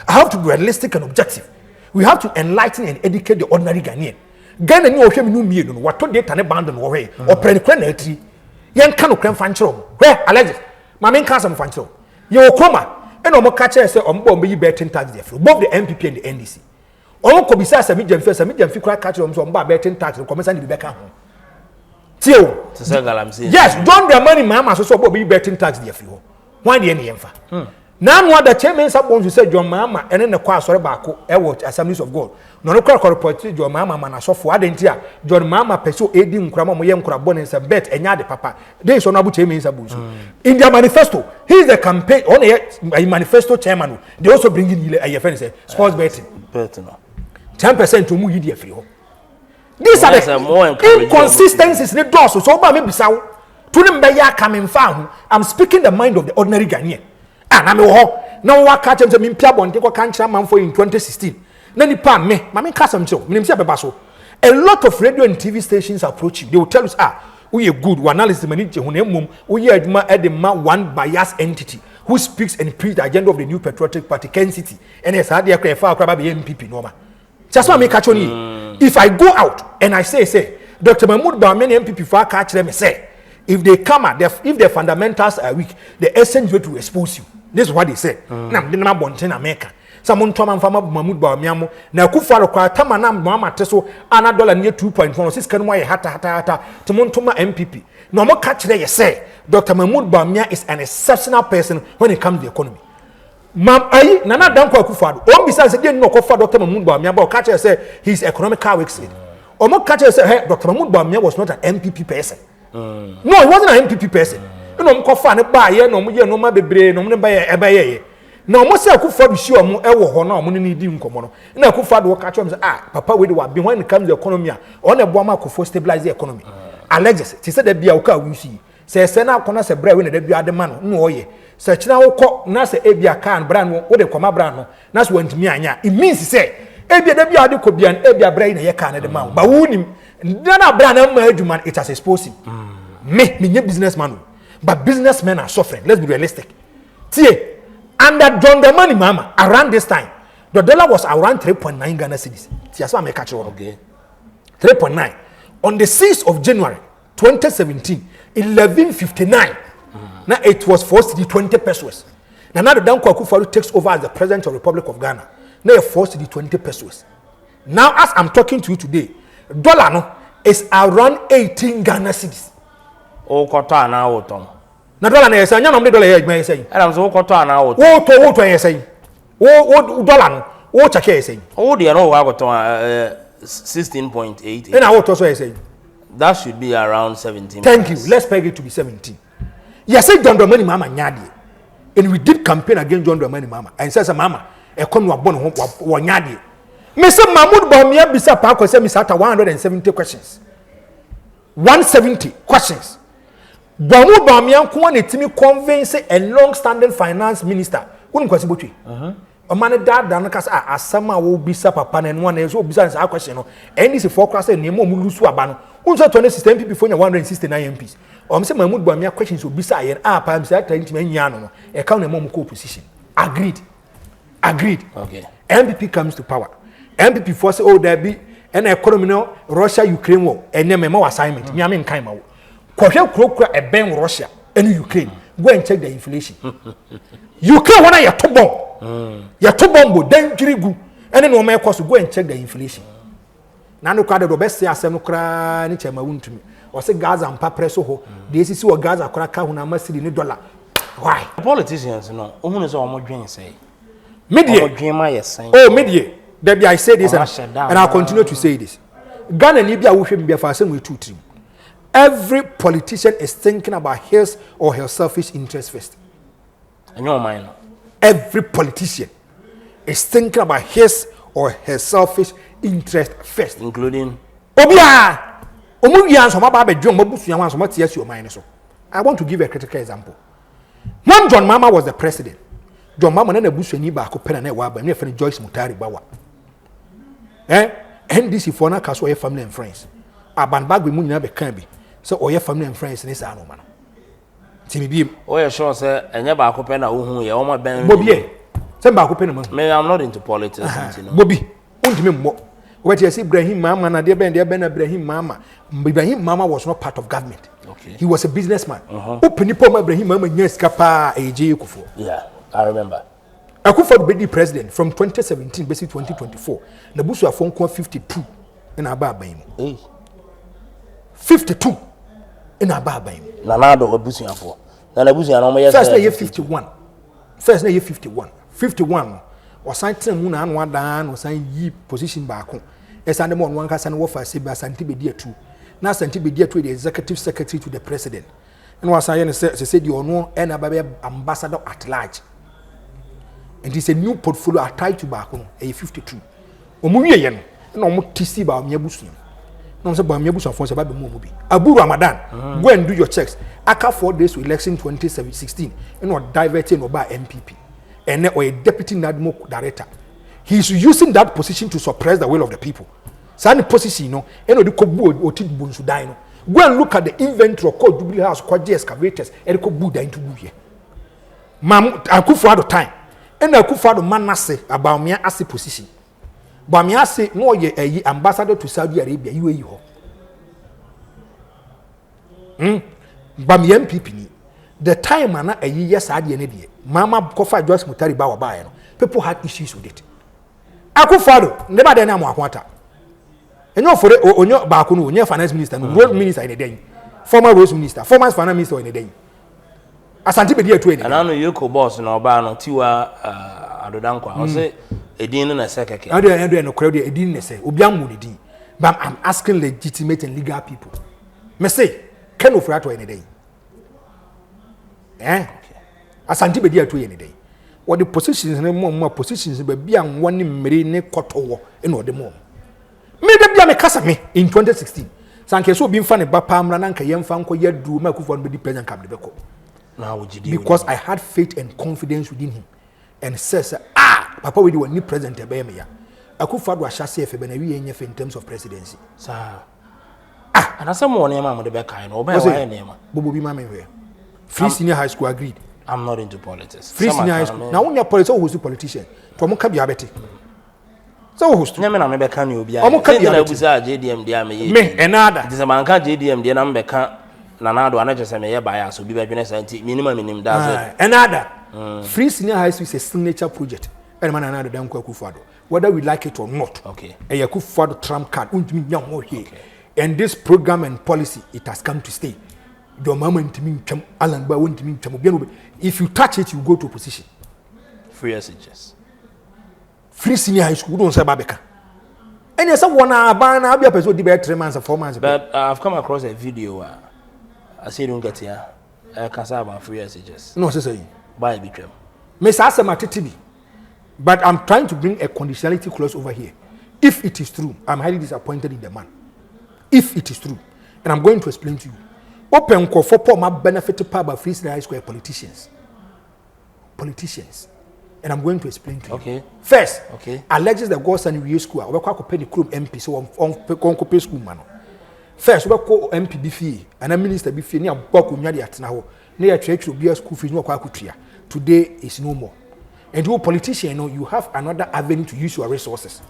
I have to be realistic and objective. We have to enlighten and educate the ordinary Ghanaian. Ghana ni ohwe minu mie no wato data ne band no we opren kra na atiri yen ka no kran fanchiro we alleged ma men ka some fanchiro ye okoma e no mo ka che se ombo yi betting tax there both the NPP and the NDC on ko bisa sa mi jamfi kra ka che omso omba betting tax ko mesa ni be ka ho tio to say galam say yes don the money mama so so obo yi betting tax there fi ho wan de ne yemfa na no other chairman sabon say John Mama ene ne kwa asore baako e wo Assemblies of God no no kwa report John Mama na sofo adenti a John Mama peso edi nkrama mo ye nkrabo ne se bet enya de papa dey so no abu chairman sabon so in their manifesto he is the campaign on a manifesto chairman they also bring in a friend say sports betting 10% to mu yi de free ho these are the inconsistencies ne doors so ba me bisawo to them be ya coming fa I'm speaking the mind of the ordinary Ghanaian. Na me ho na wa ka chem se me mpia bonte ko kan kira manfo in 2016 na nipa me ka sam che me nimsia beba so a lot of radio and TV stations approach you they will tell us we are good we analysis mani je huna mum we are aduma edema one biased entity who speaks and preach the agenda of the new patriotic party Ken City and yes had dey fa akra ba be MPP no ma just want me catch on if I go out and I say Dr. Mahmoud Bawumia MPP fa ka kire me say if they come at if the fundamentals are weak the essence way to expose you. This is what they say. Na mdina bonte na America. Some ntoma mfama Mahmoud Bawumia mo na kufa kwa tama na mama teso ana dollar near 2.1 six kan wa hata ntoma MPP. No mo catch there say Dr. Mahmoud Bawumia is an exceptional person when it comes to the economy. Mam ayi nana danko akufa do. O bisa say dey no kofa Dr. Mahmoud Bawumia but catch say his economical weak side. O mo catch say hey Dr. Mahmoud Bawumia was not an MPP person. No, he wasn't an MPP person. You know, mkofa ne ba ye no mo ye no ma bebre no mo ne ba ye eba ye na mo se akufa bi shi omo e wo ho na omo ne di nkomo no na akufa do ka chom say papa we dey wa be when it comes to the economy on e bo ma akofo stabilize the economy alleges ti say da bia wo ka wi shi se na akona se bra we na da bia de ma no no oye se kina wo ko na se e bia kan bra no wo de koma bra no na so wantimi anya it means say e bia da bia de ko bia e bia bra na ye kan na de ma ba wunim na bra na ma adwuma it has exposed me businessman. But businessmen are suffering. Let's be realistic. See, under John the Money Mama, around this time, the dollar was around 3.9 Ghana cedis. See, that's why I catch you. Okay. 3.9. On the 6th of January, 2017, 11:59. Now it was 420 pesos. Now the Danko Akufo takes over as the president of the Republic of Ghana. Now it's 420 pesos. Now, as I'm talking to you today, dollar no is around 18 Ghana cedis. O kota na woton na dollar na yesa nya no dollar ye adwuma yesa yi adam so kota na woton wo to yesa yi wo dollar no wo chake yesa yi o de no wa woton 16.88 na wo to so yesa yi that should be around 17. Thank you, let's peg it to be 17. Yes, say John Dramani Mama nyadi and we did campaign against John Dramani Mama and says mama e kon wa bon wo nyadi me say Mahmoud Bawumia bisa pa ko say me sata 170 questions 170 questions. Bawumia ko na timi convince a long-standing finance minister. Wouldn't question botwi. A man dad dan kasa asama wo bisa papa na no na so bisa say question no. And this forecast na mo mu lusu aba no. Unso 20 system people for 169 MPs. Say Mahmoud Bawumia questions so bisa yen pa say that ntimi anya no. E count na mo mu opposition. Agreed. Okay. NPP comes to power. NPP force oh there be an economy no Russia Ukraine war. And me ma assignment. Me am in kind ma wo. Kohwe krokra e ben Russia and Ukraine. Go and check the inflation. Ukraine wana ya to bomb. Ya to bomb den jirigu. Ene no ma cost go and check the inflation. Na no kwade do best asem no kra ni chema wuntumi. O se Gaza mpa preso ho. De esisi wo Gaza kra ka hu na masiri ni dollar. Why? Politicians no. Ohunu se omo dwen say. Media. Oh, media. Debbie, I say this and I'll continue to say this. Ghana ni bia wo hwem bia fa asem we 2 3. Every politician is thinking about his or her selfish interest first. And your mind. Every politician is thinking about his or her selfish interest first. Including Obia! Omuya so maba be dwon mabusuya wan so matiasi o mind so. I want to give a critical example. When John Mama was the president, John Mama na busuani ba ko pena na wa ba na fe Joyce Mutari Bawa. NDC for na kaso your family and friends. Aban bag we mu nyina be kan bi. So your family and friends ni sa no ma no. Timi bi. Oh yeah sure say enye ba ko pena ohun ye o ma ben. Bobi say ba ko pena ma. Me I'm not into politics, you know. Bobi, untimi mmo. What you say Ibrahim Mama na de ben Ibrahim Mama. Ibrahim Mama was not part of government. Okay. He was a businessman. Open nipo Ibrahim Mama nyeska pa eje Kufuor. Yeah, I remember. Kufuor be the president from 2017 basic 2024. Na busu afon ko 52 na aba aban mu. 52 na aba aban mu. Na na do busu afo. Na busu na mo yes. First na year 51. First na year 51. 51 osan ten mu na anu adan osan yi position ba ko. Esa de mo no anka san wo fa se ba santi be dia 2. Na santi be dia 2 the executive secretary to the president. And was saying say the ono and ambassador at large. And it's a new portfolio attached to back on a 52. Omuye yen no mo tisi ba Bawumia busu. No say Bawumia busu afon se ba be mo bi. Abu Ramadan, go and do your checks. Aka 4 days to election 2016 and not diverting oba NPP. And or a deputy NADMO director. He's using that position to suppress the will of the people. Sani position no eno de kobu otidbu nsudan no. Go and look at the inventory of called Jubilee House, called excavators, and go buda into here. Mam Akufo-Addo time. And Akufo-Addo manase about Bawumia as a position. Bawumia say no ye a ambassador to Saudi Arabia, UAE ho. Bawumia MPP ni. The time ana a year Saudi Arabia. Mama Kofa Joyce Mutari Bawa ba no. People had issues with it. Akufo-Addo never dey na mo akwanta. Enyo for onyo ba ko no onye finance minister no road minister in the day. Former road minister, former finance minister in the day. Asante be dey to any. And anu yoko boss na oba no tiwa adodankwa. I say edin na sekeke. Ado no crowd edin na say obi amu ne din. But I'm asking legitimate and legal people. Me say can of to any day. Asante be dey to any day. What the positions na more positions be bia nwani mmere ne kotowo e no de mo. Me de bia me kasa me in 2016. Sanke so bi mfa ne ba pamra na nka yemfa nko yadu ma Akufo-Addo be di president cabinet beko. Because I had faith and confidence within him. And says, Papa, we do need president e be me ya. Akufo-Addo ashase efe be na wi enye in terms of presidency. Sir. And as someone name am de be kai no, oba why name? Bobo bi ma me we. Free senior high school agreed. I'm not into politics. Free senior high school. Now when you politics who is politician, to mo ka bi abeti. So host. Nyame na me be kan obi a. Omo ka bi na busa JDM dia me ye. Me enada. It is a man kan JDM dia na me ka na na do anaje se me ye bias obi be dwene santi minimum that's it. Enada. Free senior high school is a signature project. And man anada dan ko Akufo-Addo. Whether we like it or not. Okay. E Akufo-Addo trump card untimi nya ho here. And this program and policy it has come to stay. Do mama ntimi ntwam Alan ba wontimi ntwam obi no. If you touch it you go to opposition. Free SHS. Free senior high school don't say babeka. And yes, one abana abi person di be 3 months or 4 months. But I've come across a video I say don't get here. I can say about free SHS. No, say Buy between. Miss Asama TTB. But I'm trying to bring a conditionality clause over here. If it is true, I'm highly disappointed in the man. If it is true. And I'm going to explain to you. Open call for poor benefit power by free high school politicians. Politicians. And I'm going to explain to you. Okay. First, okay. alleges the girls and we school. We call penny club MP so on pay school man. First, we call MP be fee and a minister be fee near Boku Nyadi at now. Near church will be a school fees no kwakutria. Today is no more. And you politician, you know, you have another avenue to use your resources.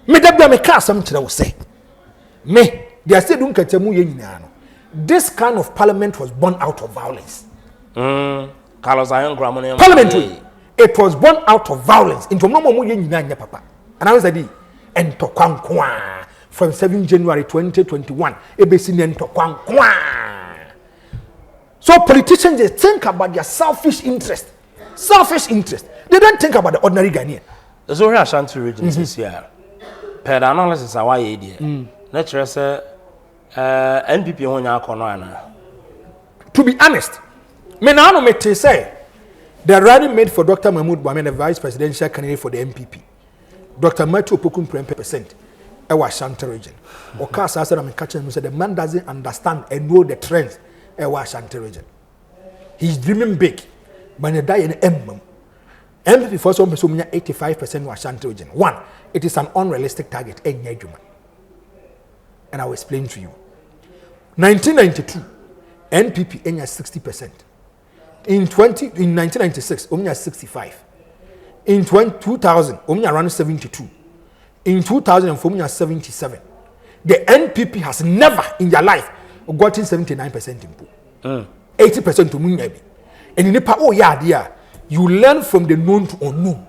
Me that me car something I will say. Me, they are still doing katemu yenina. This kind of parliament was born out of violence. Parliamentary. It was born out of violence. Into no more yenina papa. And I was ready. And to kwankwa from 7 January 2021. Ebesi and to kwankwa. So politicians, they think about their selfish interest. Selfish interest. They don't think about the ordinary Ghanaian. There's only a Ashanti region this year. Per analysis, I why idea. Natural say NPP on your corner. To be honest, me now no me say the rally made for Dr. Mahmoud Bawumia, the vice presidential candidate for the NPP. Dr. Matthew Pokun 20%. I was Ashanti region. Or Kasa said I'm catching him said the man doesn't understand and know the trends. I was Ashanti region. He's dreaming big, but he die in the NPP for some 85% was Ashanti region. One, it is an unrealistic target. And I will explain to you. 1992, NPP enya 60%. In 1996, omnya 65. In 2000, omnya around 72. In 2004, omnya 77. The NPP has never in their life gotten 79% input. 80% to munyabi. And in Nepal, oh yeah, dear, you learn from the known to unknown.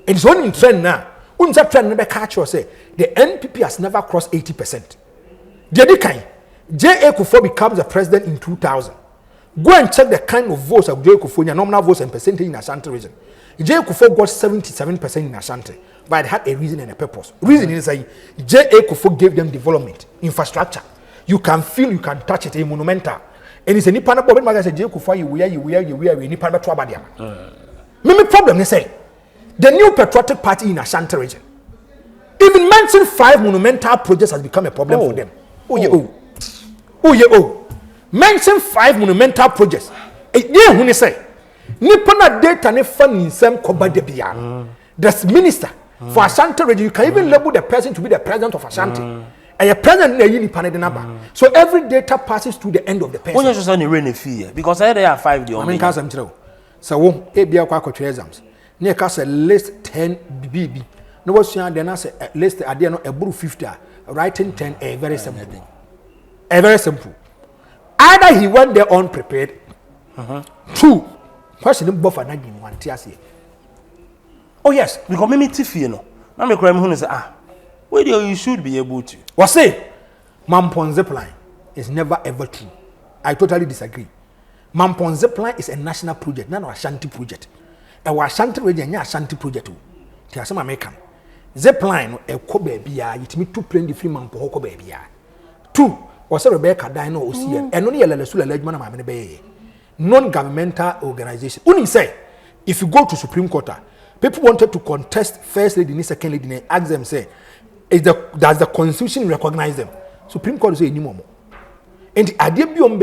And it's only in trend now. When that trend never catch or say the NPP has never crossed 80%. The other kind, J.A. Kufuor becomes the president in 2000. Go and check the kind of votes of J.A. Kufuor, nominal votes and percentage in Ashanti region. J.A. Kufuor got 77% in Ashanti, but it had a reason and a purpose. Reason is that J.A. Kufuor gave them development, infrastructure. You can feel, you can touch it, a monumental. And it's a nipa na problem like I said J.A. Kufuor you we nipa na to abadia. Me problem they say the new patriotic party in Ashanti region. Even mentioning 5 monumental projects has become a problem for them. Mention 5 monumental projects. Yeah, when they say nipa na data ne fan in some kobade bia. The minister for Ashanti region, you can even label the person to be the president of Ashanti. And a president in the number. So every data passes to the end of the person. When you just only rain a fee, because I have 5 the only. I mean, so ABA Quaco exams. Near Castle list 10 BB. No was then I say list at the end a blue 50, writing 10 a very simple. A very simple. Either he went there unprepared. 2. Question both for 91 TSC. Oh yes, because me tiffy no. Now me cry me who say where you should be able to. What say? Mampon Zipline is never ever true. I totally disagree. Mampon Zipline is a national project, not an Ashanti project. A Ashanti region, a Ashanti project. There are some American. Zipline, a Kobe Bia, it me 2 plane the free Mampo Kobe Bia. 2 was a Rebecca Dino OCN, and only a Lesula Legman of my bay. Non-governmental organization. Only say, if you go to Supreme Court, people wanted to contest first lady, second lady, and ask them, say, does the Constitution recognize them? Supreme Court say anymore. And the idea beyond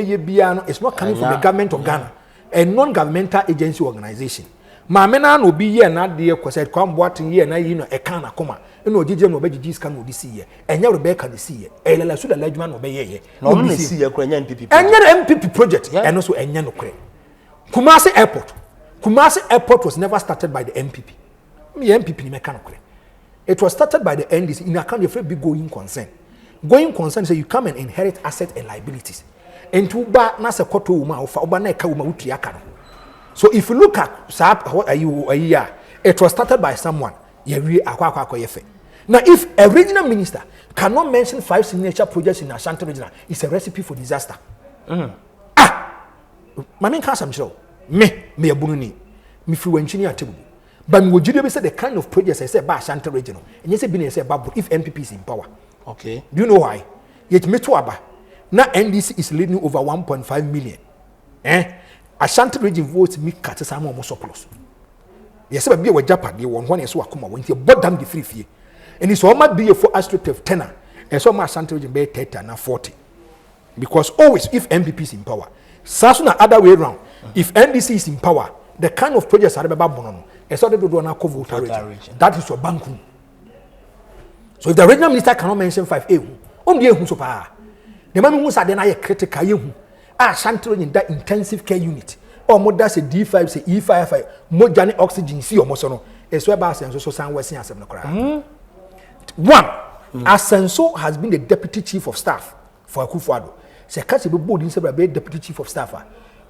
is not coming from the government of Ghana, a non-governmental agency organization. Mamena no be here na de ko said come what here na you know e kan akoma e no gije no be gije scan no this year enya Rebecca this year e lela so da ladwuma no be here no me see here kwanya NPP enya MPP project and also enya no kre Kumasi Airport was never started by the MPP. Me MPP ni meka no kre. It was started by the NDC in account of a big going concern. Going concern is you come and inherit assets and liabilities. And to ba na se koto uma ofa oba na eka uma utriaka no. So if you look at what are you it was started by someone. Now if a regional minister cannot mention 5 signature projects in Ashanti region, it's a recipe for disaster. Mami can't some show. Me a bununi. Me flew engineer table. But would you say the kind of projects I said by Ashanti region? And you say being say about if NPP is in power. Okay. Do you know why? Yet me to aba. Now NDC is leading over 1.5 million. Ashanti region votes me cut some more surplus. Yes, but be a Japan, you want one is Wakuma when you bought them the free fee. And it's all might be a for astroturf tenor, and so my Ashanti region be 30 and 40. Because always, if NPP is in power, Sasuna other way around. If NDC is in power, the kind of projects are about Bonono, a sort of voter region. That is your banku. So if the regional minister cannot mention 5A, only who so far. The man who said then I critical you are shanty in that intensive care unit. Or more that's a D5, say E5, more Johnny oxygen, see or mosono. It's where Bass and so San Western as a one, Asenso has been the deputy chief of staff for Akufo-Addo. Say, Kasi Bobo didn't say deputy chief of staff.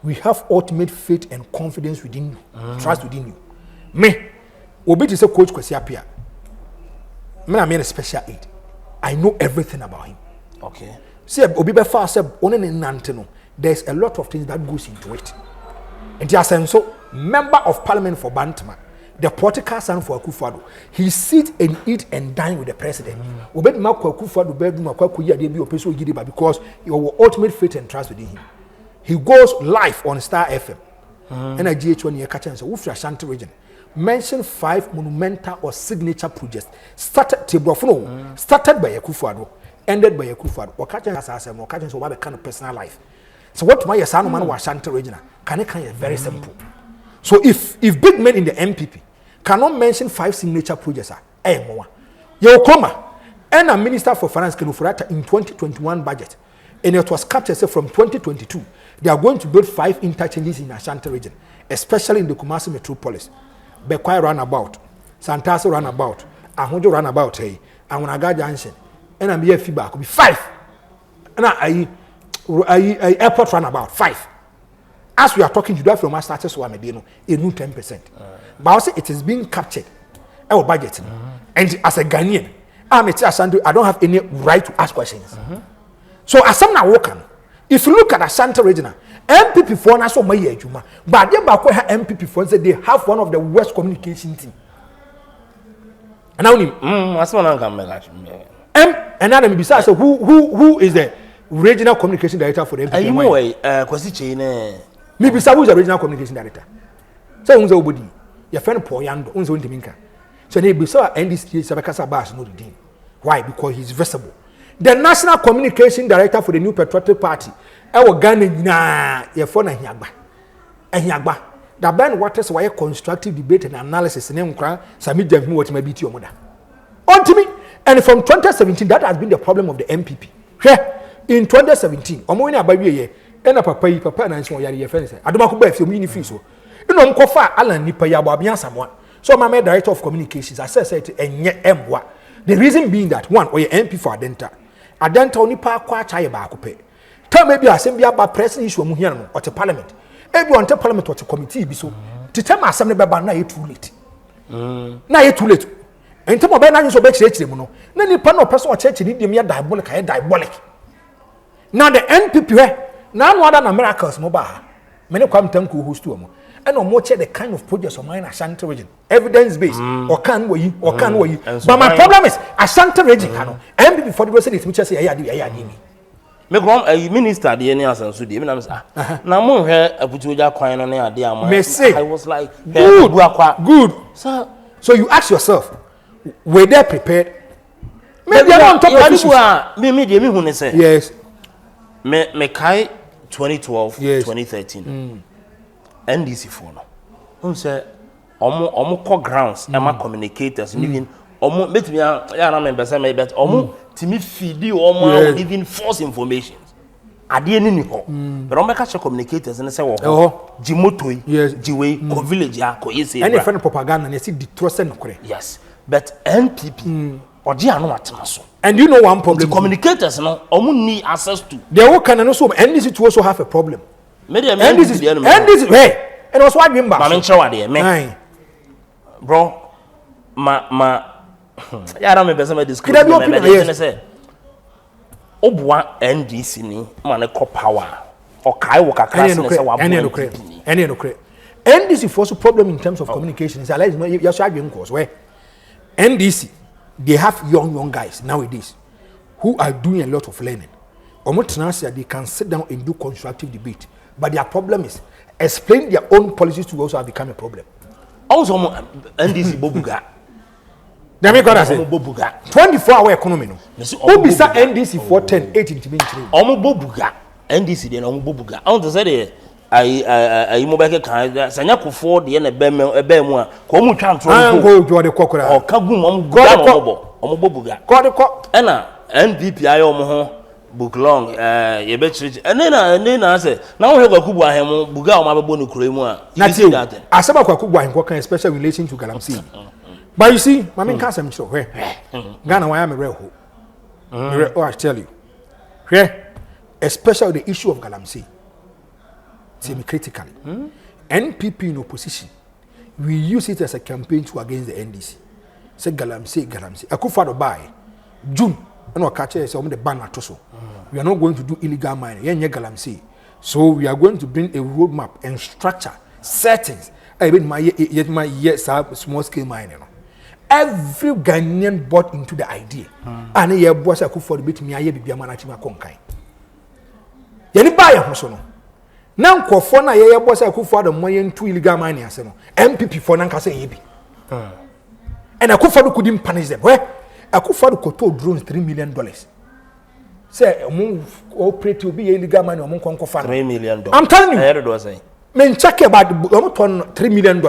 We have ultimate faith and confidence within you, trust within you. Me, Obi is a coach Kwesiapia. Me, I mean a special aid. I know everything about him. Okay. See, Obi Befa said, only in Nantino, there's a lot of things that goes into it. And Asenso, member of parliament for Bantama, the political son for Akufo-Addo, he sit and eat and dine with the president. Obi Mako Akufo-Addo bedroom Akwakuya dey be opeso gidiba because your ultimate faith and trust within him. He goes live on Star FM. And I GH1 year catch and say, Ufra Shanti region. Mention 5 monumental or signature projects started started by Akufo-Addo, ended by Akufo-Addo. Or catching as I said, or catching so what kind of personal life. So what my son man was Shanti region can very simple. So if big men in the NPP cannot mention 5 signature projects, more. Yokoma and a minister for finance Kenufurata in 2021 budget, and it was captured from 2022. They are going to build 5 interchanges in Ashanti region, especially in the Kumasi metropolis. Bekwai runabout, Santaso runabout, Ahojo runabout, hey, and Wanaga Junction, and I'm here feedback will be 5. And I airport runabout 5. As we are talking to that from our status, so I'm a new 10%. But also it is being captured our budget. And as a Ghanaian, I don't have any right to ask questions. So as I'm now working, if you look at Ashanti region, MPP for us my ejuma, but they back MPP for they have one of the worst communication team. And now that's one I can make. And now besides, so who is the regional communication director for the MPP? You know, kwasi me be who is the regional communication director. So who's nobody? Your friend Poyando, who's on Timinka. So they be so NDC Sabakasa Bass no the why? Because he's visible. The national communication director for the new patriotic party, our Ghana na your phone Ehiagba. The band waters why constructive debate and analysis in Emkra, Sami Javu what may be to your mother. On to me, and from 2017, that has been the problem of the MPP. In 2017, Omoina Baby, and a papa and I saw your friends. I don't know if you mean if you so. You know, Kofa Alan Nipa Yababian someone. So my director of communications, I said, and yet Mwa. The reason being that one, or your MP for Adenta. Adenta only pa kwa chaya bakupe. Tell maybe I send about press issue Muhiano or to parliament. Everyone to parliament or to committee be so. To tell my assembly baba now you too late. Now you too late. And tell my band so big church no. Then you pan or person church need them diabolic. Now the NPP now one than Americans mobile. Many come tanku host to them. And no more check the kind of projects of mine Ashanti region. Evidence based or can we. But my problem is Ashanti region MPP for the president which I say I me go a minister the any asanso dey me na say na mo hwe abutuja kwan no na ade am I was like good so you ask yourself were they prepared maybe I don't talk about issues me dey me hu ne say yes me kai 2012 yes. 2013 NDC for no who say omo core grounds am communicators even omo betimi ya na member say me bet omo timi feed omo even false information ade ni ho but omo ka communicators and say wo jimotoi jiwe ko village ya ko yesi any friend propaganda na see the trust no kore yes but NPP oje anu atema so and you know one problem the communicators no omo need access to they will can so NDC to also have a problem NDC hey and also what remember ma menche wade me bro ma ya na me be say discuss me say obua NDC ni ma ne ko power o kai wo kakra se say wa NDC for so problem in terms of communication is like you should have course where NDC they have young guys nowadays who are doing a lot of learning they can sit down and do constructive debate but their problem is explain their own policies to also have become a problem also NDC bobuga Nyame God say. Omo bobuga. 24-hour economy no. Who be sa NDC for 10 8 intimi ntire. Omo bobuga. NDC dey na omo bobuga. I want to say the ayi mo beke kan sanya kofo de na be mu a ko mu twa ntro an go jo de kokora o ka gum omo buga omo bobuga ko de ko e na NPP ayo omo ho book long ye be chiri ene na say na wo hwe kubu ahemu buga omo abebo no kuro mu a na ti asaba kwakubu ahemko kan special relation to galamsey but you see mama can some show where Ghana why am reho oh I tell you where especially the issue of galamsey see me critically. NPP in opposition, we use it as a campaign to against the NDC. Say galamsey. Akufo-Addo buy June, and our catcher is on the ban at so. We are not going to do illegal mining. Yenye galamsey. So we are going to bring a roadmap and structure settings. Even my small scale mining. Every Ghanaian bought into the idea. And here boss Akufo-Addo bit me aye bibia manachima konkai. Yeni buy a hosono. Now, Kofona, ye boss, I could for the money to illegal mining. I said, MPP for Nankasa Ebi. And I could for couldn't punish them. Where I could for the Koto drones $3 million. Say, move operate to be illegal money among Conco $3 million. I'm telling you, I heard it was saying. Men check about $3 million.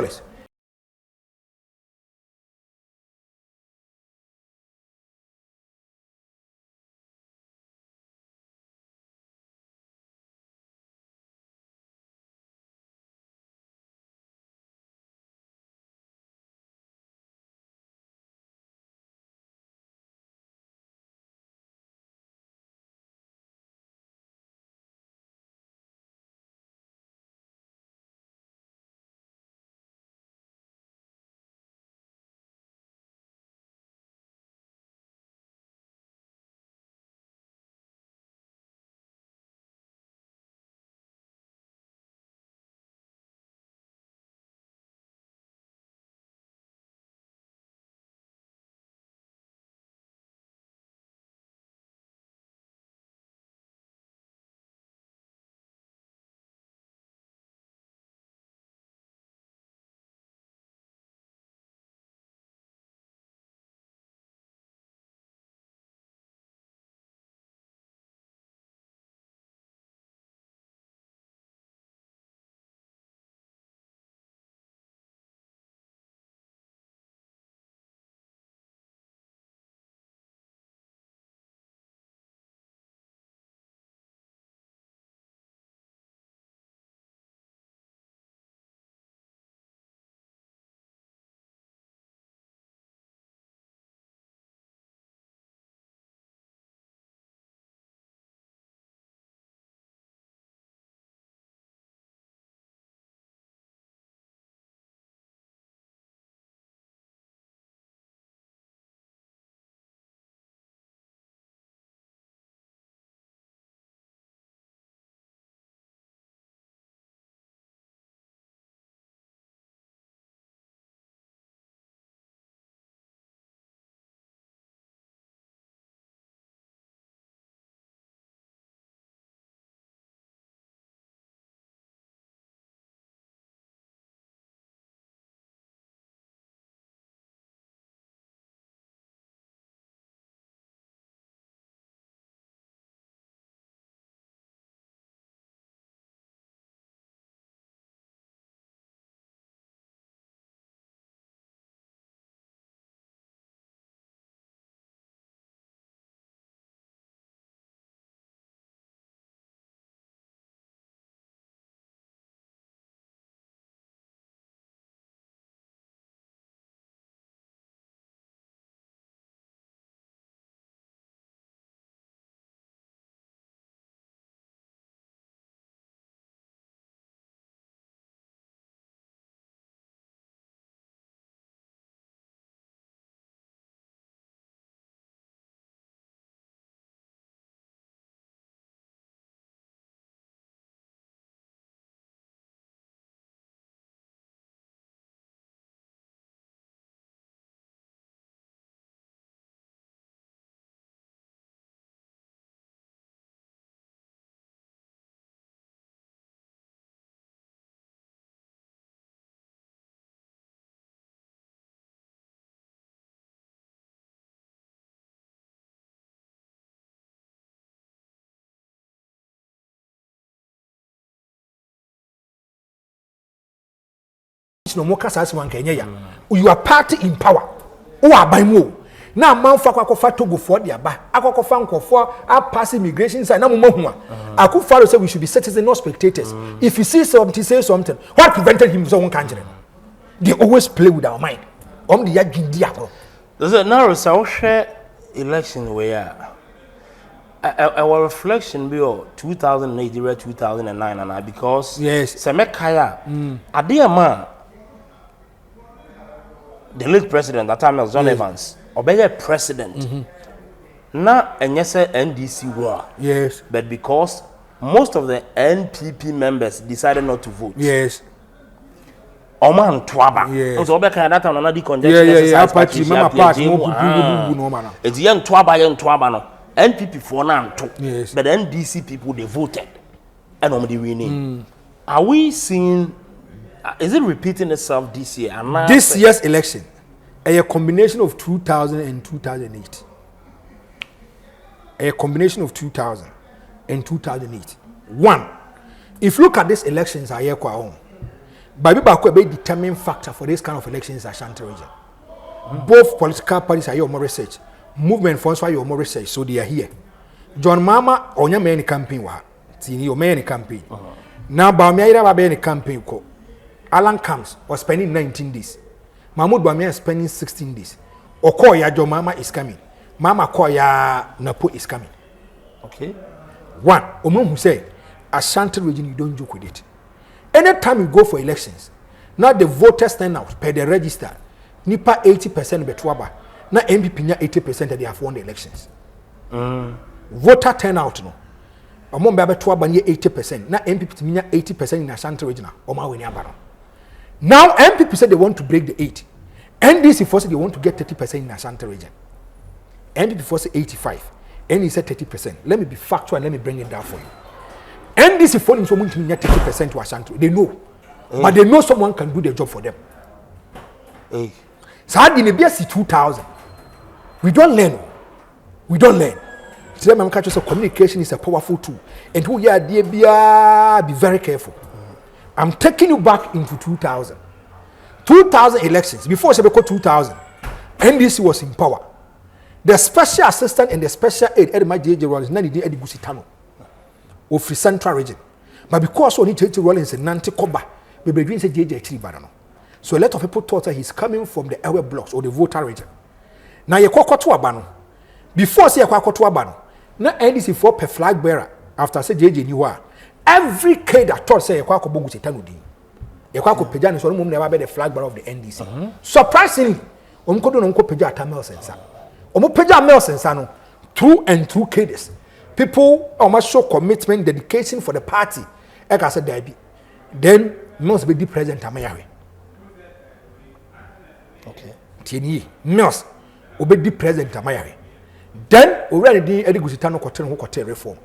no more Casas one Kenya. You are party in power. Who are by more. Now, man, for to go for the aba. I could find for our pass immigration side. No more. I could follow say we should be citizens, not spectators. If you see something, say something. What prevented him from one country? They always play with our mind. The Yagi. There's a narrow social election where our reflection be 2008, 2009, and because yes, Semekaya, a dear man, the late president at time was John Evans, or better president. Now, and yes, NDC were yes, but because most of the NPP members decided not to vote. Yes. Oman Twaba. Yes. So Obeka that on another conjunction exercise party, mama party, no man. It's young Twaba no. NPP for now too. Yes. But the NDC people they voted and on the winning. Are we seeing is it repeating itself this year? This year's election, a combination of 2000 and 2008. A combination of 2000 and 2008. One, if you look at these elections, are here quite home. Baby Bako be determining factor for this kind of elections in Ashanti region. Both political parties are here more research. Movement funds are here more research, so they are here. John Mama on your main campaign wa. Tini your main campaign. Now Bawumia ira ba any campaign ko. Alan Camps was spending 19 days. Mahmoud Bawumia is spending 16 days. Okoya John Mama is coming. Mama Koya Napo is coming. Okay. One, Omo who say Ashanti region you don't joke with it. Anytime you go for elections, now the voters turn out per the register, nipa 80% betuaba, now MPP nya 80% that they have won the elections. Voter turnout no. Among betuaba near 80%, now MPP nya 80% in Ashanti region. Oma we abaro. Now MPP said they want to break the 8. NDC force they want to get 30% in Ashanti region. NPP force 85. NDC said 30%. Let me be factual and let me bring it down for you. NDC phone is someone to get 30% to Ashanti. They know. But they know someone can do the job for them. So I didn't be 2000. We don't learn. We don't learn. Today, my catch communication is a powerful tool. And who you are, dear, be very careful. I'm taking you back into 2000. 2000 elections. Before Sebeko 2000, NDC was in power. The special assistant and the special aide, Edma J.J. Rollins, Nani Edi Gusitano. Of the central region, but because only J.J. Rollins and Nanti Koba, maybe doing say J.J. actually Barano. So a lot of people thought that he's coming from the airway blocks or the voter region. Now you kwako to abano. Before say kwako to abano, na NDC for per flag bearer after say J.J. Niwa. Every kid that thought say kwako bogu sitanu di. Kwako pejani so no never be the flag bearer of the NDC. Surprisingly, omkodo no nko peja atamel sensa. Omo peja mel sensa no through and through kids. People must show commitment, dedication for the party. Like I said, then must be the president Amayawe. Okay. Tieni must be the president Amayawe. Then already the Gusitano hotel reform.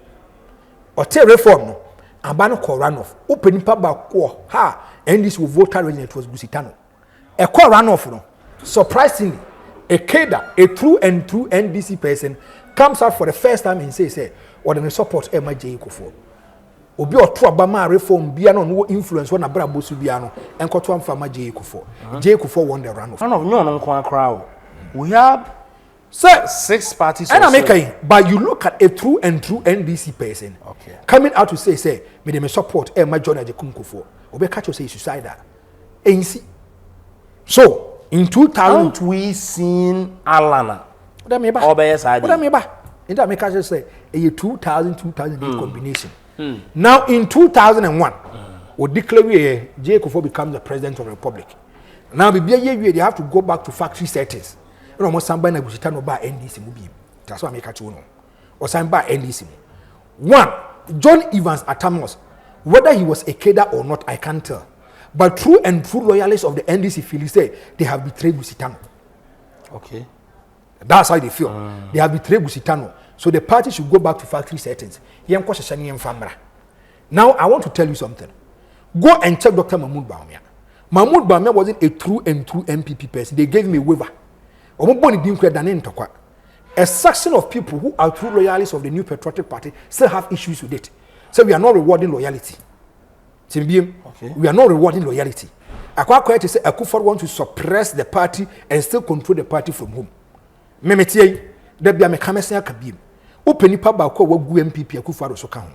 Hotel reform no. Abano call runoff. Open paba ko ha and this will voter region it was Gusitano. A call runoff no. Surprisingly, a cadre, a true and true NDC person comes out for the first time and say or the support MJ Kofo. Obi or two Obama reform biano no influence when abra bosu biano and koto am farmer J Kofo. J Kofo won the runoff. None of no crowd. We have sir 6 parties. And I'm making, but you look at a true and true NDC person coming out to say me dem support MJ John Agyapong Kofo. Obi catch you say suicide. ANC. So in 2000 we seen Alana. What am I in that make us say a 2008 combination. Now in 2001, we declare J. Kofo becomes the president of the republic. Now they have to go back to factory settings. You know, somebody na Gusitano by NDC mubi. That's why I make a tune. Or some by NDC. One, John Evans Atamos, whether he was a cadre or not, I can't tell. But true and true loyalists of the NDC feel say they have betrayed Gusitano. Okay. That's how they feel. They have betrayed Gusitano. So the party should go back to factory settings. Now, I want to tell you something. Go and check Dr. Mahmoud Bawumia. Mahmoud Bawumia wasn't a true and true NPP person. They gave him a waiver. A section of people who are true loyalists of the New Patriotic Party still have issues with it. So we are not rewarding loyalty. We are not rewarding loyalty. Akwa to say Akufo want to suppress the party and still control the party from home. Memetie da bia me kamese akabiem. Openi pa ba ko wagu MPP Akufo so ka ho.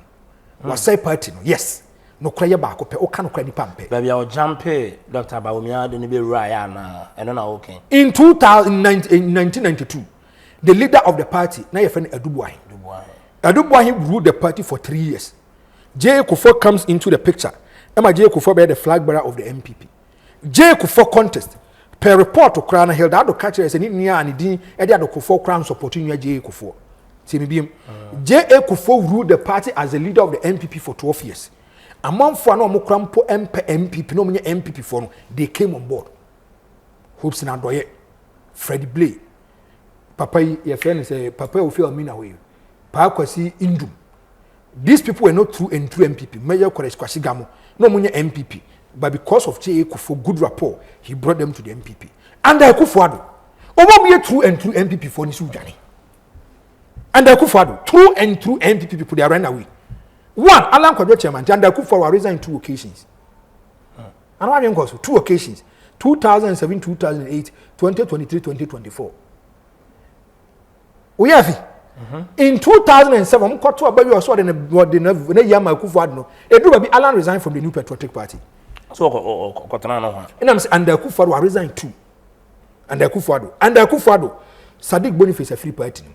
Wasai party no. Yes. No kwaye ba ko pe o ka no kwa nipa mpe. Ba bia o jampe Dr. Bawumia de ne be wura ya na eno na okay. In 1992, the leader of the party, na your friend Adubuahi ruled the party for 3 years. J. Kufuor comes into the picture. Emma J. Kufuor be the flag bearer of the NPP. J. Kufuor contest per report to Crown Hill that do catch as any near and din Eddie Kufuor Crown supporting J. Kufuor. J. Kufuor ruled the party as the leader of the NPP for 12 years. Among for no more crampo MPP, no many MPP for they came on board. Hopes in Andoye, Freddie Blay, Papa, your friend say, Papa will feel me away. Pakwasi Indum. These people were not true and true MPP. Major Kores Kwasigamo, no money MPP. But because of J.A. Kufuor good rapport, he brought them to the MPP. And Kufuor, Omo true and true MPP for Nisujani. And Kufuor, true and true MPP people, they ran away. One, Alan Kwadwo chairman, and Kufuor resigned 2 occasions. And what goes 2 occasions. 2007, 2008, 2023, 2024. We have in 2007, got to a baby or so than a Yama Kufuor. No, it do be Alan resigned from the New Patriotic Party. So, Kotanano. And I'm saying, and Kufuor resigned too. And Kufuor, Sadiq Boniface a free party.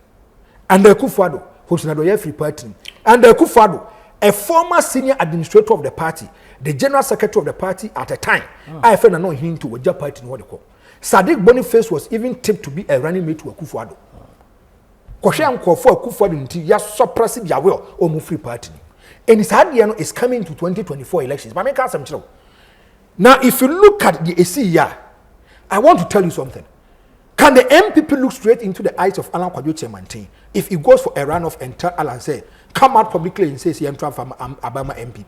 And Kufuor, Hosnadoye free party. And Kufuor, a former senior administrator of the party, the general secretary of the party at a time, I felt no hint to Agyapong party. What they call Sadiq Boniface was even tipped to be a running mate to Akufo-Addo. Kwashian Kwafo Akufo-Addo until ya suppress their will or move free party. And his idea is coming to 2024 elections. But I can't say now, if you look at the AC year, I want to tell you something. Can the MPP look straight into the eyes of Alan Kwadwo chairman if he goes for a runoff and tell Alan say, come out publicly and say, I'm trying from Abama MP?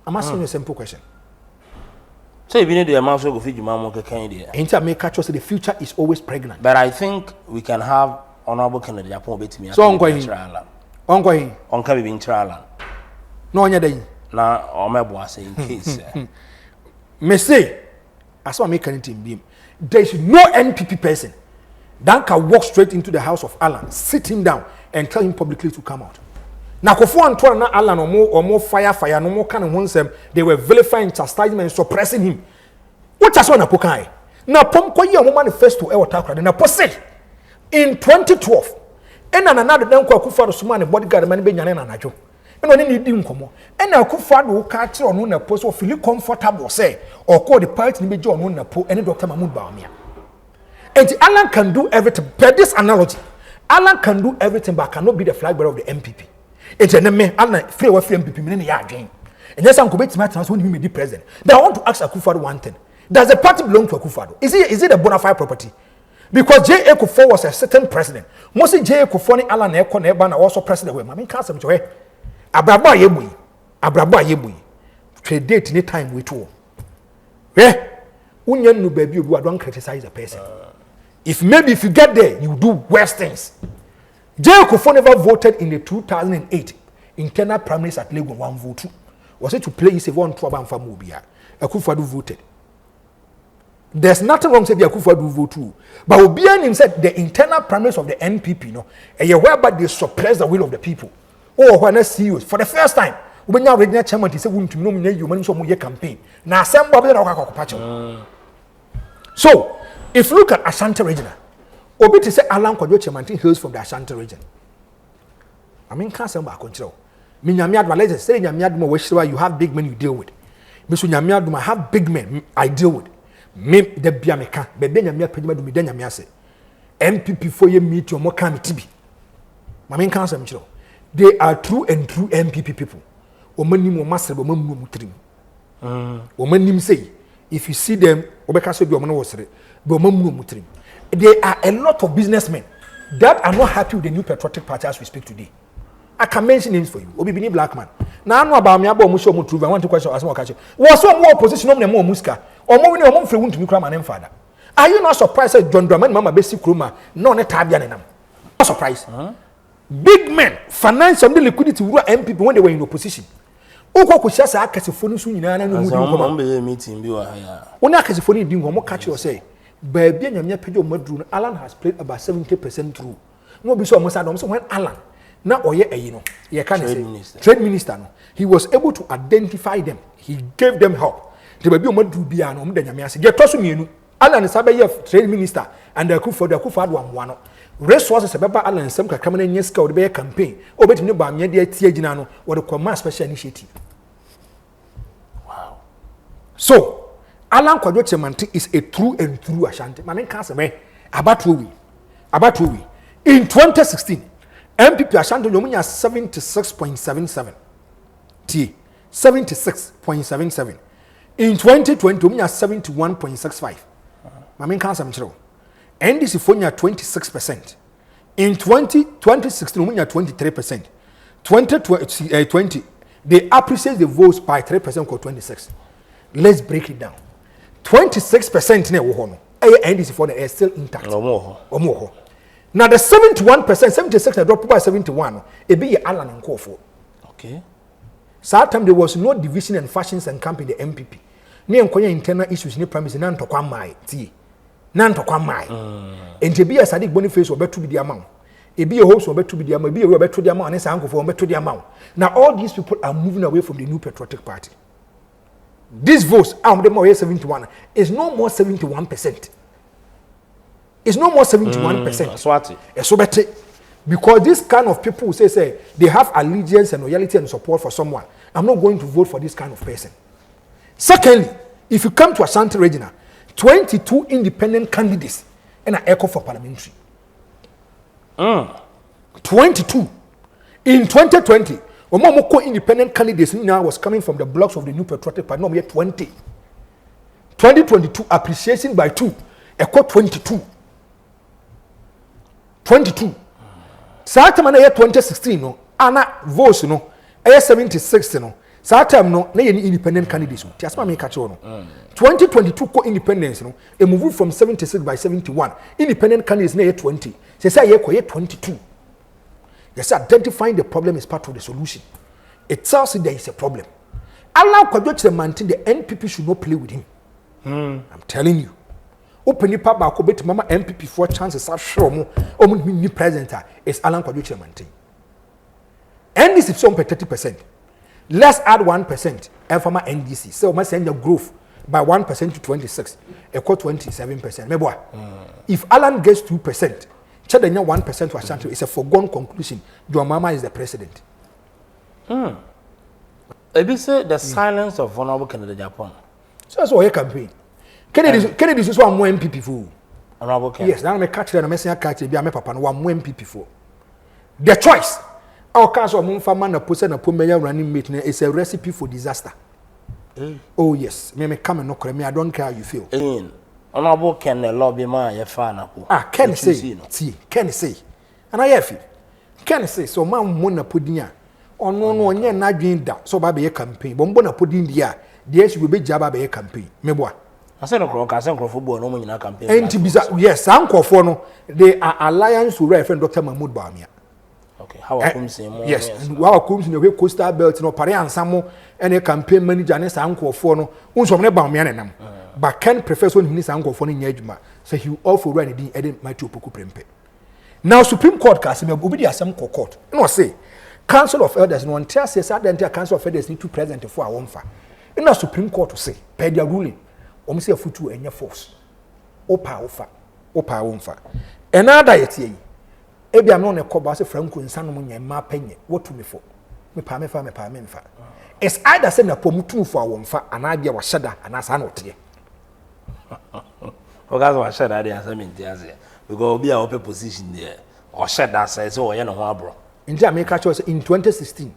I'm asking you a simple question. So if you need the amount of feed you, Mamma Candy. The future is always pregnant. But I think we can have honorable Canada Agyapong bet me. So ongoing. On coming being trial. No one day. Now, or my boss in case. Me say, as I make anything beam, there is no NPP person that can walk straight into the house of Alan, sit him down, and tell him publicly to come out. Now, Kufuor and Tua Alan or more fire, no more kind of ones they were vilifying, chastisement, and suppressing him. What has one apokai? Now, Pomkoya manifesto ever talk and a in 2012, and another damn Kufuor Suman bodyguard man being an anajo. And when you didn't come on, and now Kufuor will catch on a post or feel comfortable, say, or call the party in John on a po any Dr. Mahmoud Bawumia. And Alan can do everything. Per this analogy, Alan can do everything but cannot be the flag bearer of the MPP. It's an MPP, Alan free away from MPP, meaning again. And yes, I'm going to match when he may be president. But I want to ask Akufo-Addo one thing. Does the party belong to Akufo-Addo? Is it a bona fide property? Because J.A. Kufuor was a certain president. Mostly J.A. Kufuor and Alan Ekon also president. I mean, can't say much. Abraba yebui. Trade date any time we tour. Eh? Unyan no baby, you don't criticize a person. If you get there, you do worse things. J.A. Kufuor never voted in the 2008 internal primaries at Lagos 1 vote. Was it to play his one trouble and Famobia? Akufo-Addo voted. There's nothing wrong with Akufo-Addo vote too. But Obian himself, the internal primaries of the NPP, whereby they suppress the will of the people. Oh, when I see you for the first time, when you are chairman, he said, "Won't you nominate you man some campaign?" Now, some so, if you look at Ashanti region, Obi to say Alan Kwadwo chairman hails from the Ashanti region. I mean, can't say about control. Let's say you have big men you deal with. I have big men I deal with. Me the biameka, bebe nyamia pejima do me den nyamia se. MPP for you meet your more committee. I mean, can't say much. They are true and true MPP people. Omanim o master bo mamu mutrim. Omanim say if you see them, obeka so bi omo no wosere, bo mamu mutrim. There are a lot of businessmen that are not happy with the New Patriotic Party as we speak today. I can mention names for you. Obibini Blackman. Now I know about me about Musho Mutruva. I want to question as more catch. Was some more opposition on the more Muska or more when you free to me cram and father. Are you not surprised that John Drummond Mama basic Kruma no net Tabian? Not surprised. Big men finance some the liquidity who are MPP when they were in opposition. Uko kuhyia saa akasefo no so nyina na no mu di ngoma. Am be meeting bi wa ha. Wona akasefo no di ngoma catch you say baabia nyamnya pagyo maduru no Alan has played about 70% through. No be so almost say when Alan na oye ayi no ye can say trade minister no he was able to identify them. He gave them help. The baby o maduru bia no mda nyamya se ge to so mienu Alan sabe ye trade minister and the Akufo adwa no resources beba Alan sem kakra na nya sika o de be campaign obetimi ba amya de atie gina no wo de command special initiative. Wow. So Alan Kwadwo Kyeremanteng is a true and true Ashanti. Mame can say abatowi in 2016 NPP Ashanti Yomunya 76.77 T 76.77 in 2020 Yomunya 71.65 Mame can say mchiro NDC fonya 26% in 2016 Yomunya 23% 2020 they appreciate the votes by 3% or 26. Let's break it down. 26% na wo ho no NDC for the still intact. Omo. Now the 71%, 76 na drop by 71 no e be Alan Nkofo. Okay. So that time there was no division and factions and camp in the MPP. Ne enkonya internal issues ni premise na ntokwa mai tie. Na ntokwa mai. Ente bi Sadiq Boniface obetu bi di amount. E bi host obetu bi di amount, e bi obetu di amount, and say Nkofo obetu di amount. Now all these people are moving away from the New Patriotic Party. This votes, the more 71, is no more 71%. It's no more 71%. So better. Because this kind of people who say they have allegiance and loyalty and support for someone. I'm not going to vote for this kind of person. Secondly, if you come to Ashanti Regional, 22 independent candidates and an echo for parliamentary. 22. In 2020, Omomoko independent candidates now was coming from the blocks of the New Patriotic Party. No, we had 20. 2022 appreciation by 2. Echo 22. 22. Satam na 2016 no. Ana votes no. 76 no. Satam no na independent candidates. Tiasma me catch no. 2022 co-independence no. A move from 76 by 71. Independent candidates na 20. Say ye 22. Yes, identifying the problem is part of the solution. It tells you there is a problem. Allow Kwadwo Kyeremanteng, the NPP should not play with him. I'm telling you. Open it back bet mama NPP for chances are sure more new president is Alan Kwadwo Kyeremanteng. And this is some 30%. Let's add 1% and from NDC. So must send your growth by 1% to 26, equal 27%. If Alan gets 2%, 1% to Ashanti is a foregone conclusion. Your mama is the president. Maybe say the silence of Honorable Kennedy Agyapong. So that's why campaign. Kennedy is one more MPP for. Honorable Kennedy. Yes, now I'm a catcher and I'm a catcher. Be a me papa one more MPP for. The choice. Our case of Mumfama na post na pomeya running mate is a recipe for disaster. Oh yes, me come and knock me. I don't care how you feel. Honorable Ken lobby man ye fa na ko. Ken say. See, Ken say. And I have Ken say so man mo na podin a. Ono no onye na dwen da so ba be campaign. Bo mbo na podin dia. Dia shi be jaba be campaign. Meboa. Ase no kro ka ase nkrofo bo no mo nyina campaign. Enti biza yes, ankofo no they are alliance with referend Dr. Mahmoud Bawumia. Okay, how come say more? Yes, and how comes in the coastal belt no pare ansamo any campaign manager ne sa ankofo no. Unso ne Bawumia ne nam. But Ken prefers when he needs to for any ejuma. So he also run the edit my two poku prempe. Now Supreme Court cast me obedi asem court. No say Council of Elders no until says that the entire Council of Elders need to present for a wonfa. In the Supreme Court to say per their ruling, say futu enya force. Opa wonfa. Another yet ebi am no ne koba say Franco nsano mo nya ma penye. What to me for? Me pa me fa. It's either say na pomutu for a wonfa anabia wa shada anasa na otie. Because I said that answer me because be our position there. Or said that says so you know how bro. In Jamaica in 2016,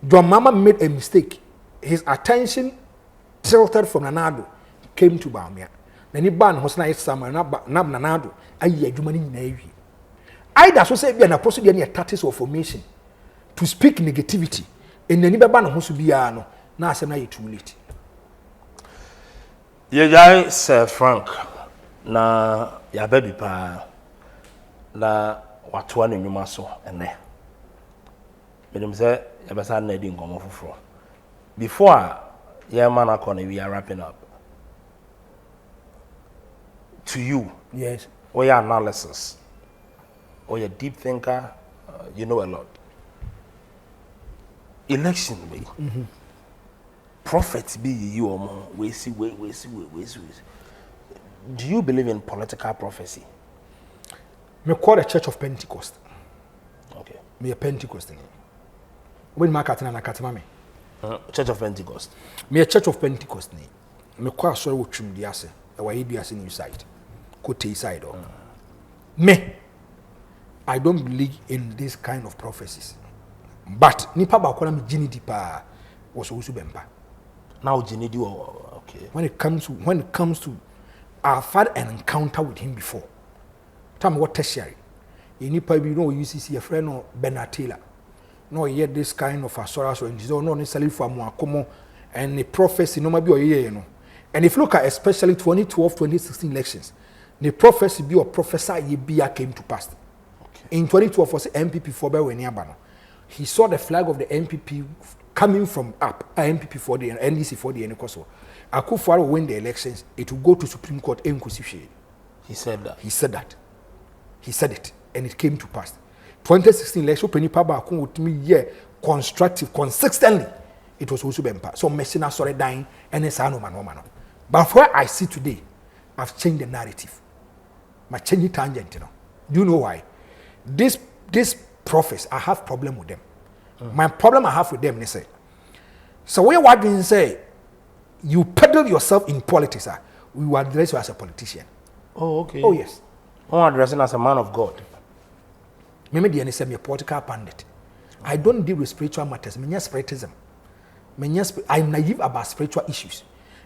John Mama made a mistake. His attention tilted from Nanado came to Bawumia. Then he banned Hosna Summer Nab Nanado. Aye, Jumani Navy. Either so say be an apostle any tactics of formation to speak negativity. And then never ban Hosubiano. Now I say na too late. Yejai Sir Frank na ya baby pa na watu ane nyuma so ene menim se ya besa na di ngomo foforo before yeah man we are wrapping up. To you, yes, or your analysis, or your deep thinker, you know a lot. Election be prophets be you or more. We see. Do you believe in political prophecy? Me call the Church of Pentecost. Okay. Me a Pentecost. When my katina na katima me. Church of Pentecost. Me a Church of Pentecost ni. Me call sorry wo twum di ase. E wa yi di ase new side. Kote side o. Me, I don't believe in this kind of prophecies. But nipa ba kwa na me gini di pa was also bempa. Now Jinidi, okay. When it comes to I've had an encounter with him before. Tell me what tertiary. You need probably know UCC a friend or Bernard Taylor. No, yet this kind of a source or not necessarily for more common and the prophecy no maybe you know. And if you look at especially 2012, 2016 elections, the prophecy be or professor Yebia came to pass. Okay. In 2012 was NPP for Bawumia. He saw the flag of the NPP coming from up, NPP for the NDC for the Nkoso. Akufo-Addo will win the elections, it will go to Supreme Court. He said that. He said that. He said it, and it came to pass. 2016 election, Penny Paba with me, yeah, constructive, consistently. It was also been passed. So Messina started dying, and it's no man. But where I see today, I've changed the narrative. My changing tangent, you know. Do you know why? These prophets, I have problem with them. My problem I have with them, they say. So what do you say? You peddle yourself in politics, we will address you as a politician. Oh, okay. Oh, yes. I'm addressing as a man of God. Maybe the say me a political pundit. I don't deal with spiritual matters. Me spiritism. I'm naive about spiritual issues.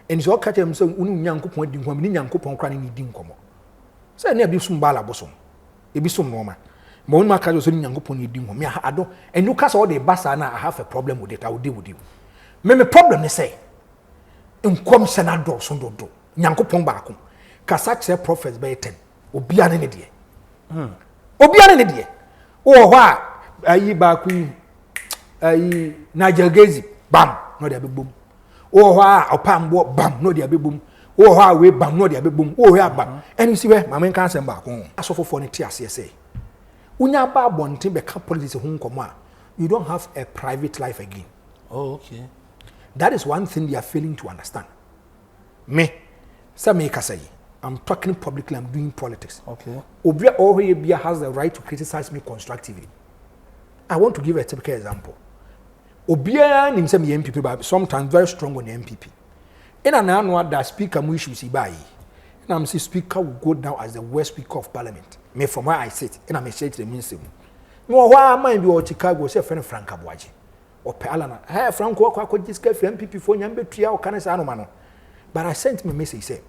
And so catch them saying, "Unu nyankopon di nko, me nyankopon kra ne di nkomo." Say na bi sum bala bosom. E bi sum normal. But when my catch so nyankopon di nko, me I don't. And you cast all the basa na I have a problem with it. I will deal with you. Me problem they say. Nkom senador so do nyankopon baako kasa kire prophets by 10 obia ne de obia ne de wo ho a ayi baako yi ayi najagezi bam no de abebom wo ho a opambo bam no de abebom wo ho a we bam no de abebom wo ho a bam and you see where mama kan sem baako asofofo ne ti ase say unya ba bonte be ka politics ho nkomo a you don't have a private life again. Oh, okay. That is one thing they are failing to understand. Me, I'm talking publicly, I'm doing politics. Okay. Obia Ohebia has the right to criticize me constructively. I want to give a typical example. Obia himself the MPP, but sometimes very strong on the MPP. In an annual that speaker Mwishu Sibai, and I'm saying speaker will go down as the worst speaker of parliament. Me from where I sit, and I'm saying to the minister. No, why am I be Chicago, say friend Frank Abuaji. Or Palana, hey, Franco, I could just get MPP for Yambe Tria or Canis Anomano. But I sent me a message say,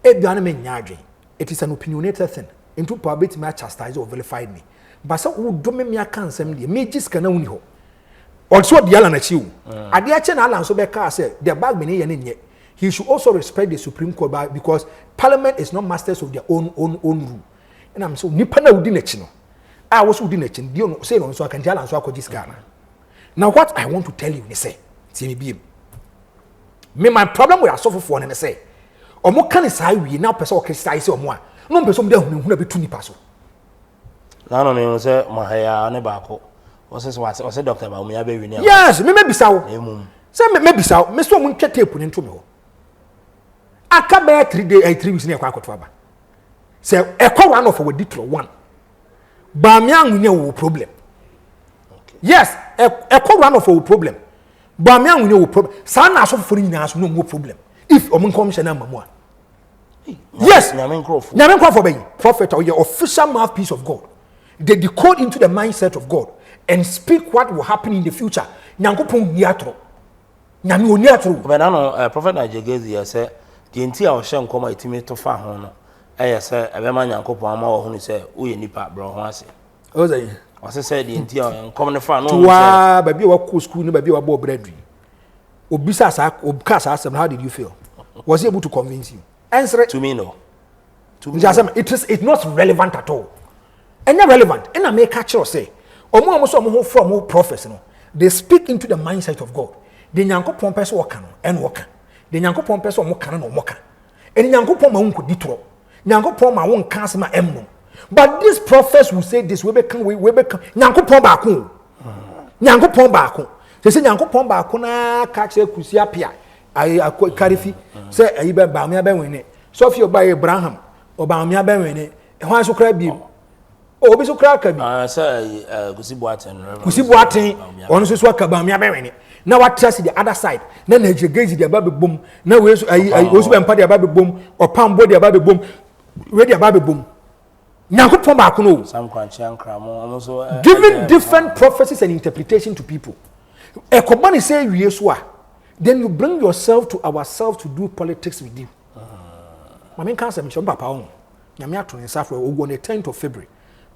it is an opinionated thing. Into probably my chastise or vilified me. But so who do me a cancer, me just can only hope. Also, the Alan at you. At the Achen Alan Sobeka said, their bag many and yet. He should also respect the Supreme Court because Parliament is not masters of their own rule. And I'm so Nipana Udinechino. I was Udinechin, you say no, so I can tell and so I could just Ghana. Now, what I want to tell you, they say, see me, my problem with a suffer for and say, or more can say we now person criticize or more. No person there who be too nipaso. No, no, say my hair never was Dr. Bawumia baby. Yes, maybe so. Say maybe so. Mr. Muncha tape into me. I come back 3 days, 3 weeks near Kwakotwaba. Say a call run off with detail one. Bawumia we no problem. Yes, a call run off a problem. Bawumia we no problem. Sana so for no problem. If omun commissioner mamwa. Yes, Nyamen Crawford be prophet or your official mouthpiece of God. They decode into the mindset of God and speak what will happen in the future. Nyankopon niatro. Nyame oniatro. But no prophet Agyapong say the entire ocean come itimi to fa ho no. Say e be ma Nyankopon ama wo ho ni say wo ye nipa bro ho ase. O say I said the entire come ne fa no. Tuwa baby wa ko school no baby wa bo bread. Obisa sa obka sa how did you feel? Was he able to convince you? Answer to me no. To me. It's not relevant at all. And not relevant. And I make catch or say, from prophets, they speak into the mindset of God. the Yankopon person work and work. The Yankopon person more can no more. And Yankopon ma unko ditro. Yankopon ma won cancel ma emmo. But these prophets will say this we become Yankopon baako. Yankopon baako. They say Yankopon baako na catch a kusi apia. I karifi say ayi be Bawumia be win it. So if you buy Abraham or Bawumia be win it, why so cry bi? Oh, be so cry ka bi. Say kusi boaten ono so aka Bawumia be win it. Now what trust the other side. Then they engage the baby boom. Now we also be empty the baby boom or palm body the baby boom. Ready the baby boom. Yankopon baako no. Some kwanchian kramo almost Giving different prophecies and interpretation to people. Ekobani say we so then you bring yourself to ourselves to do politics with you. Mama can't say me papa on. Nyame ato ne safro on the 10th of February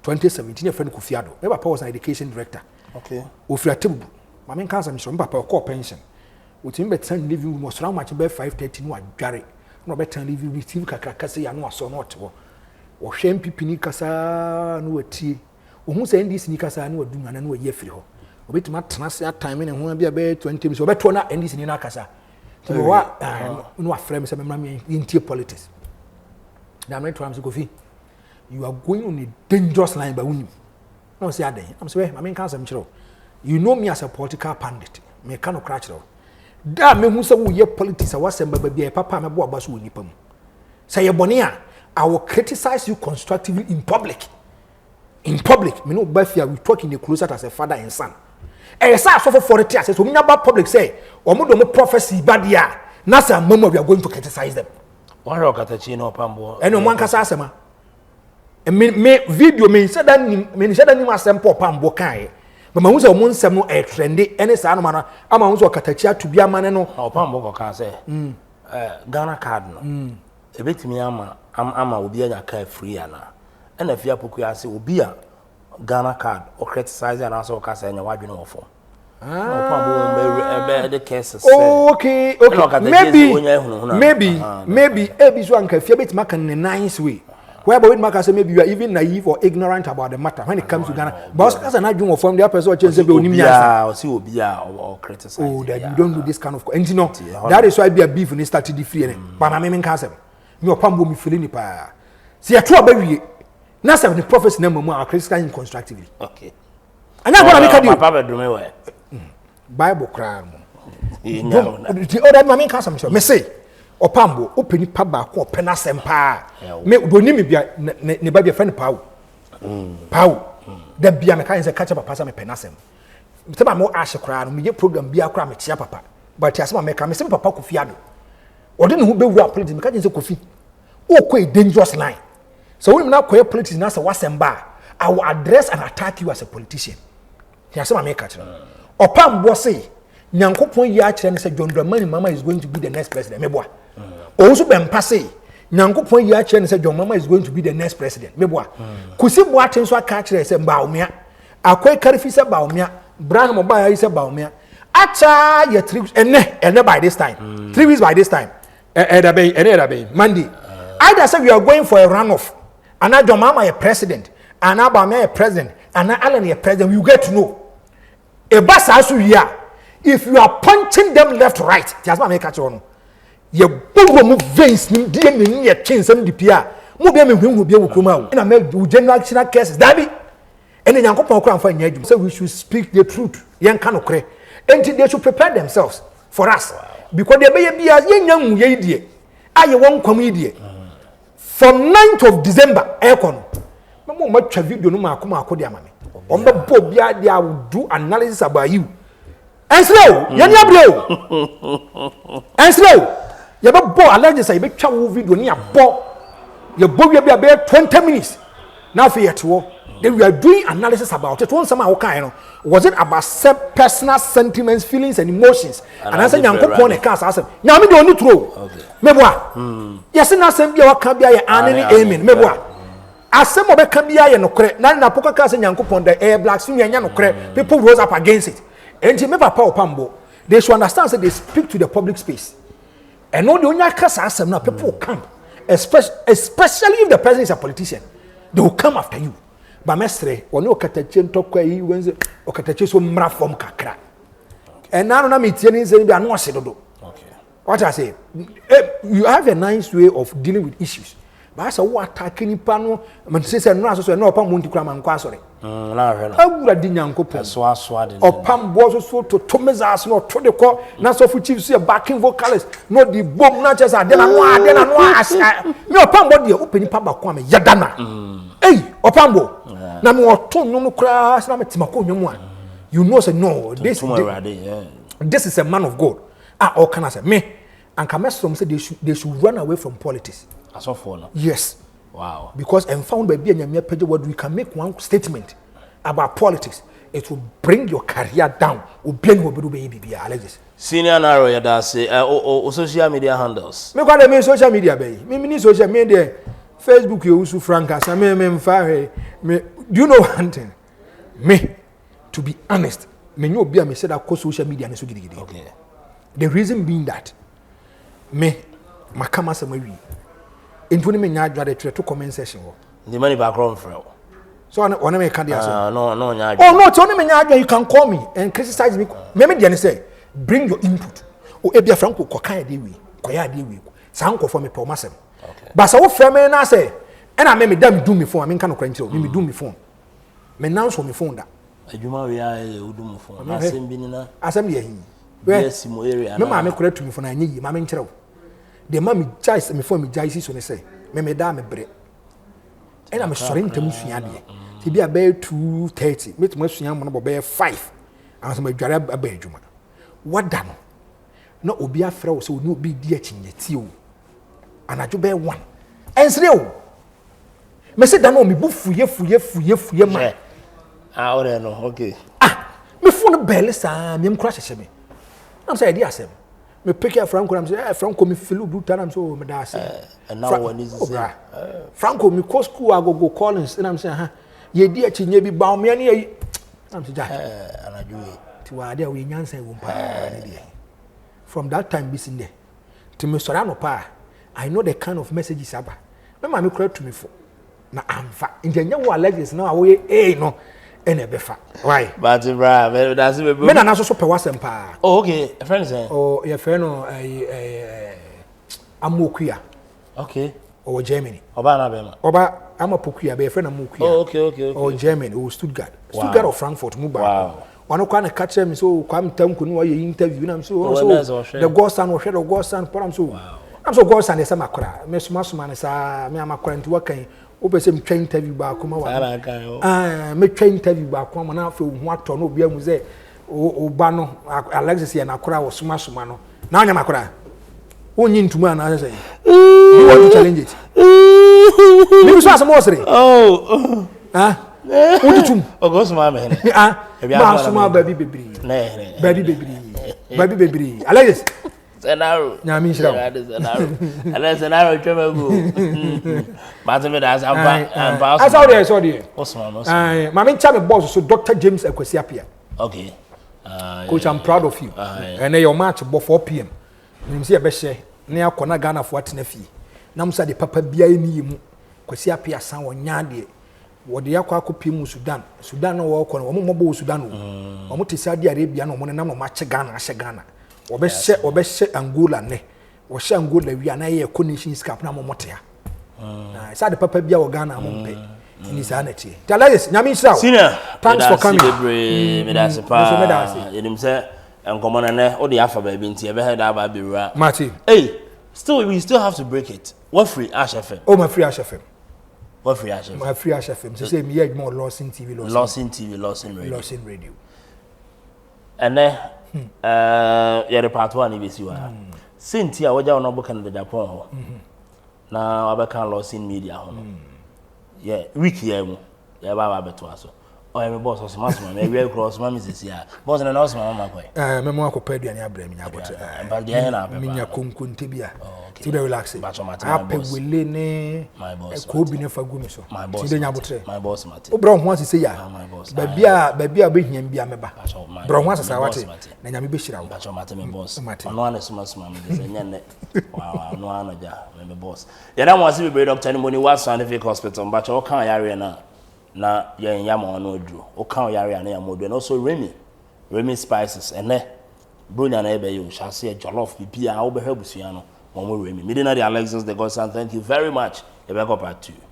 2017 your friend Kofiado. My papa was an education director. Okay. Ofra tebu. Mama can't say me papa call pension. Utim be turn living room was round much be 5:30 no adware. No be turn living with TV kakra say ya no aso no otewo. Wo hwe MPP ni kasa no atie. Ohun say ndis ni kasa no adu na no ye firi ho. Obetima transfer time ne ho bia be 20 minutes obeto na ndis ni na kasa. So wa no afrem say memra me intie politics. Na me to am so Kofi. You are going on a dangerous line by unim. No say aden. I'm say I mean can say mchiro. You know me as a political pundit. Me can no crash ro. Da me hu say wo ye politics awasem ba bia papa me bo abaso onipa mu. Say ye bone a I will criticize you constructively in public. In public, me no bafia we talk in the closet as a father and son. E say so for 40 years so me about public say omo do me prophecy badia na say mama we are going to criticize them. One rock atachi no pambo. E no man kasa asema. Me video me say that ni asem pop pambo kan. But ma hu say omo nsem no e trendy ene sa no ma ama hu say okatachi atubi amane no. Pambo ko kan say Ghana card no. Ebetimi ama obi anya ka free ana na fia poku ase obi a Ghana card or criticize and also ka say anya wadwene wo fo the cases okay maybe ebi so anka fia betima kan ne nice way whereby we make say maybe you are even naive or ignorant about the matter when it comes to Ghana but as an adwene wo fo the person change say be onim ya o see obi a or criticize that you don't do this kind of and you know that is why be a beef in started the free but me can say me opambo mi feel ni pa see ya to abawie na say the prophets na mamu are critical constructively okay anya gonna make you papa be do me we bible cry mo the other mama can say me say opambo openi pa ba ko opena sempa me do ni me bia ne ba bia friend pawo da bia me kan say catch papa say me pena sem me ba mo ash cry no me ye program bia cry me tia papa but tia say me ka me say papa ko fiado ode ne hu be wura politics me ka say Kofi o ko a dangerous line so when na ko politics na say wasemba I will address and attack you as a politician tia say me ka kire opambo say Nyankopon yi a kire ne say John Dramani Mama is going to be the next president meboa also bempa say Nyankopon yi a kire ne say John Mama is going to be the next president meboa kusi boaten so aka kire say Bawumia akwai karifi say Bawumia Brahim oba yi say Bawumia acha ye 3 weeks ene by this time 3 weeks by this time Monday either say we are going for a runoff and John Mama a president and Bawumia a president and Alan a president you get to know a bus asu here if you are punching them left right just ma make catch on ye bogo mu veins nim die me ye twensem di pia mo bia me hwenhu bia wokroma wo na me general cases dabi ene Nyankopon kra mfa nya adwum so we should speak the truth yen ka no kre enti they should prepare themselves for us because they be bia ye nyamu ye die aye won kwam ye die from 9th of December ekon mo matwa video no makoma de amame on be bo bia they will do analysis about you and slow yani abro and slow you be bo allergies say be twa wo video ni abo you bo we be 20 minutes now for yet wo then we are doing analysis about it one some how kind no was it about personal sentiments feelings and emotions and I say Nyankopon e ka asem nyame de oni tro meboa yes na asem bia waka bia ye anene amen meboa asem obeka bia ye nokre na poka ka say Nyankopon the air black sin nya nokre people rose up against it and me papa opambo they should understand say they speak to the public space and no the onya kasa asem na people come especially if the person is a politician they will come after you but mestre oni okatache ntokwa yi wenze okatache so mra form kakra And now na me tie ni say be anu ose dodo. Okay. What I say, you have a nice way of dealing with issues. But as a what attack any pano, man says no so no pam won't cram and quasore. Na hwe no. Awura di nyankopon. So de. Opam bozo so to tomezas no to the call. Na so fu chief see backing vocalist. No the bomb na chesa de na no as. Me opam bo de open pa ba kwa me yadana. Hey, opam bo. Na me oton no kra na me timako nwomu a. You know say no, this is a man of God. All can I say me and Kamestrom said they should run away from politics. As of for Yes. Wow. Because and found by being a mere page what we can make one statement about politics. It will bring your career down. Senior narrow ya da say social media handles. Me kwade me social media be. Me social media Facebook you use frank as me do you know one thing? Me to be honest, me no be me said that social media na so gidigidi. Okay. The reason being that me makama samawi into me nya adware to comment section wo. The money background for. So on me can dey no nya. Oh no, to me nya adware you can call me and criticize me. Me dey say bring your input. O ebia franco kokan dey we. Koya dey we. San ko for me pe o masem. Okay. But so wo frame na say and I me dem do me phone, I mean kan okran me do me phone. Me now so me phone da. Adwuma we aye do me phone. Asem bi ni na. Asem dey hin. Yes, mo area na. Me ma me kora to me phone anya yi, ma me nkyerɛw. The mama choice me phone me jai so ne say. Me da me bre. And I'm sorry ntam sua de. Ti bi about 2:30, me tuma sua mo no be 5. And so me dware aba adwuma. What da no? Na obi afrɛ wo so oni obi di achinyeti o. Anadwo be 1. Ensre o. Me say da no me bu fuye ma. Ah, ore no, okay. Me phone bell sa me mkura hyehye me. I'm say dey asem. Me pick up Franco am say Franco me feel brutal am so me da asem. And now one is say Franco me co school I go Collins and I'm say ye di achinya bi Bawumia na ye. I'm say Jack. Anadwo. Ti wa dey we nyansa wo pa na dey. From that time be sin there. To me sora no pa. I know the kind of messages aba. Me ma me kura to me for. Na amfa. Njenye wo alleges na wo ye no. Ene befa. Why? But bra, that's it. Me na so pe wasem pa. Oh, okay. A friend say. Oh, your friend no Amokuya. Okay. Or Germany. Oba na be ma. Oba Amapokuya be friend Amokuya. Oh, okay. Or Germany or Stuttgart. Wow. Stuttgart or Frankfurt mu ba. Wow. One kwa na catch me so kwam tam kunu wa ye interview na so the godson or the godson for am so. Wow. I'm so godson dey say makora. Me suma na sa me amakora nti wakan obese me twa interview ba kuma wa me twa interview ba kuma na afa hu ato no obi amu ze oba no Alexis ya na akora wo suma no na anya makora onyi ntuma na say you want to challenge it me so asemo osre ututum ogosuma me ma suma baby bebre Alexis Senaro. Nyami shira. Ala senaro twemagu. Mateme da ampa. I saw there. Osman. My main chama boss so Dr. James Ekwesiapia. Okay. Coach, I'm proud of you. And your match about 4 p.m. You see a beshe near Kona Ghana for what nefi. Nam sa de papa bia ni mu. Kwesiapia san wonya de. Wo de yakwa akopie mu Sudan. Sudan no wo kono wo mo bo Sudan wo. Wo te Saudi Arabia no mo nam no match Ghana ahye Ghana. Obeshe Angola ne. Wo hye Angola wi ana ye conditions cap na mo motea. Na sa de papa bia wo Ghana mo mpe. Ni sa na tie. Talayes nyame nshira. Senior. Thanks for coming. Me da se pa. Yenim se enkomo na ne o de afa ba bi nti e be head aba be wura. Martin. Hey, we still have to break it. What free Ash FM? Oh, my free Ash FM. What free Ash FM? My free Ash FM. So say me hear more Lawson TV, Lawson Radio. And then yeah, the part 1 ibesi wa. Cynthia waja ono boka na Japan ho. Na wabeka Lawson Media ho. Yeah, wiki ya mu. Ya baba beto aso. Oh, me boss so mass man. Me we cross man Mrs. ya. Boss na boss mama kwai. Me mo akopa aduane abra me nyabote. But dey na me nya konkonte bia. Okay. Ti be relax. Ape wele ne my boss. Ko bi ne fagu mi so. Ti dey nyabote. My boss mate. Obra ho asese ya. My boss. Ba bia obehia bia meba. Bro ho asesa wate. Na nyame be hira wo. Bacho mate me boss. Ono ana suma me dey nya ne. Wow, no ana ja me boss. Ya da mo ase be doctor ni mo ni wa scientific hospital. Bacho o kan yare na yen yama ono oduro o kan yare na yama oduro and also Remy spices ene bronya na ebe yo shall say jollof pipia obehe busua no mo mo remi me dey na the Alexis the godson thank you very much e be go part 2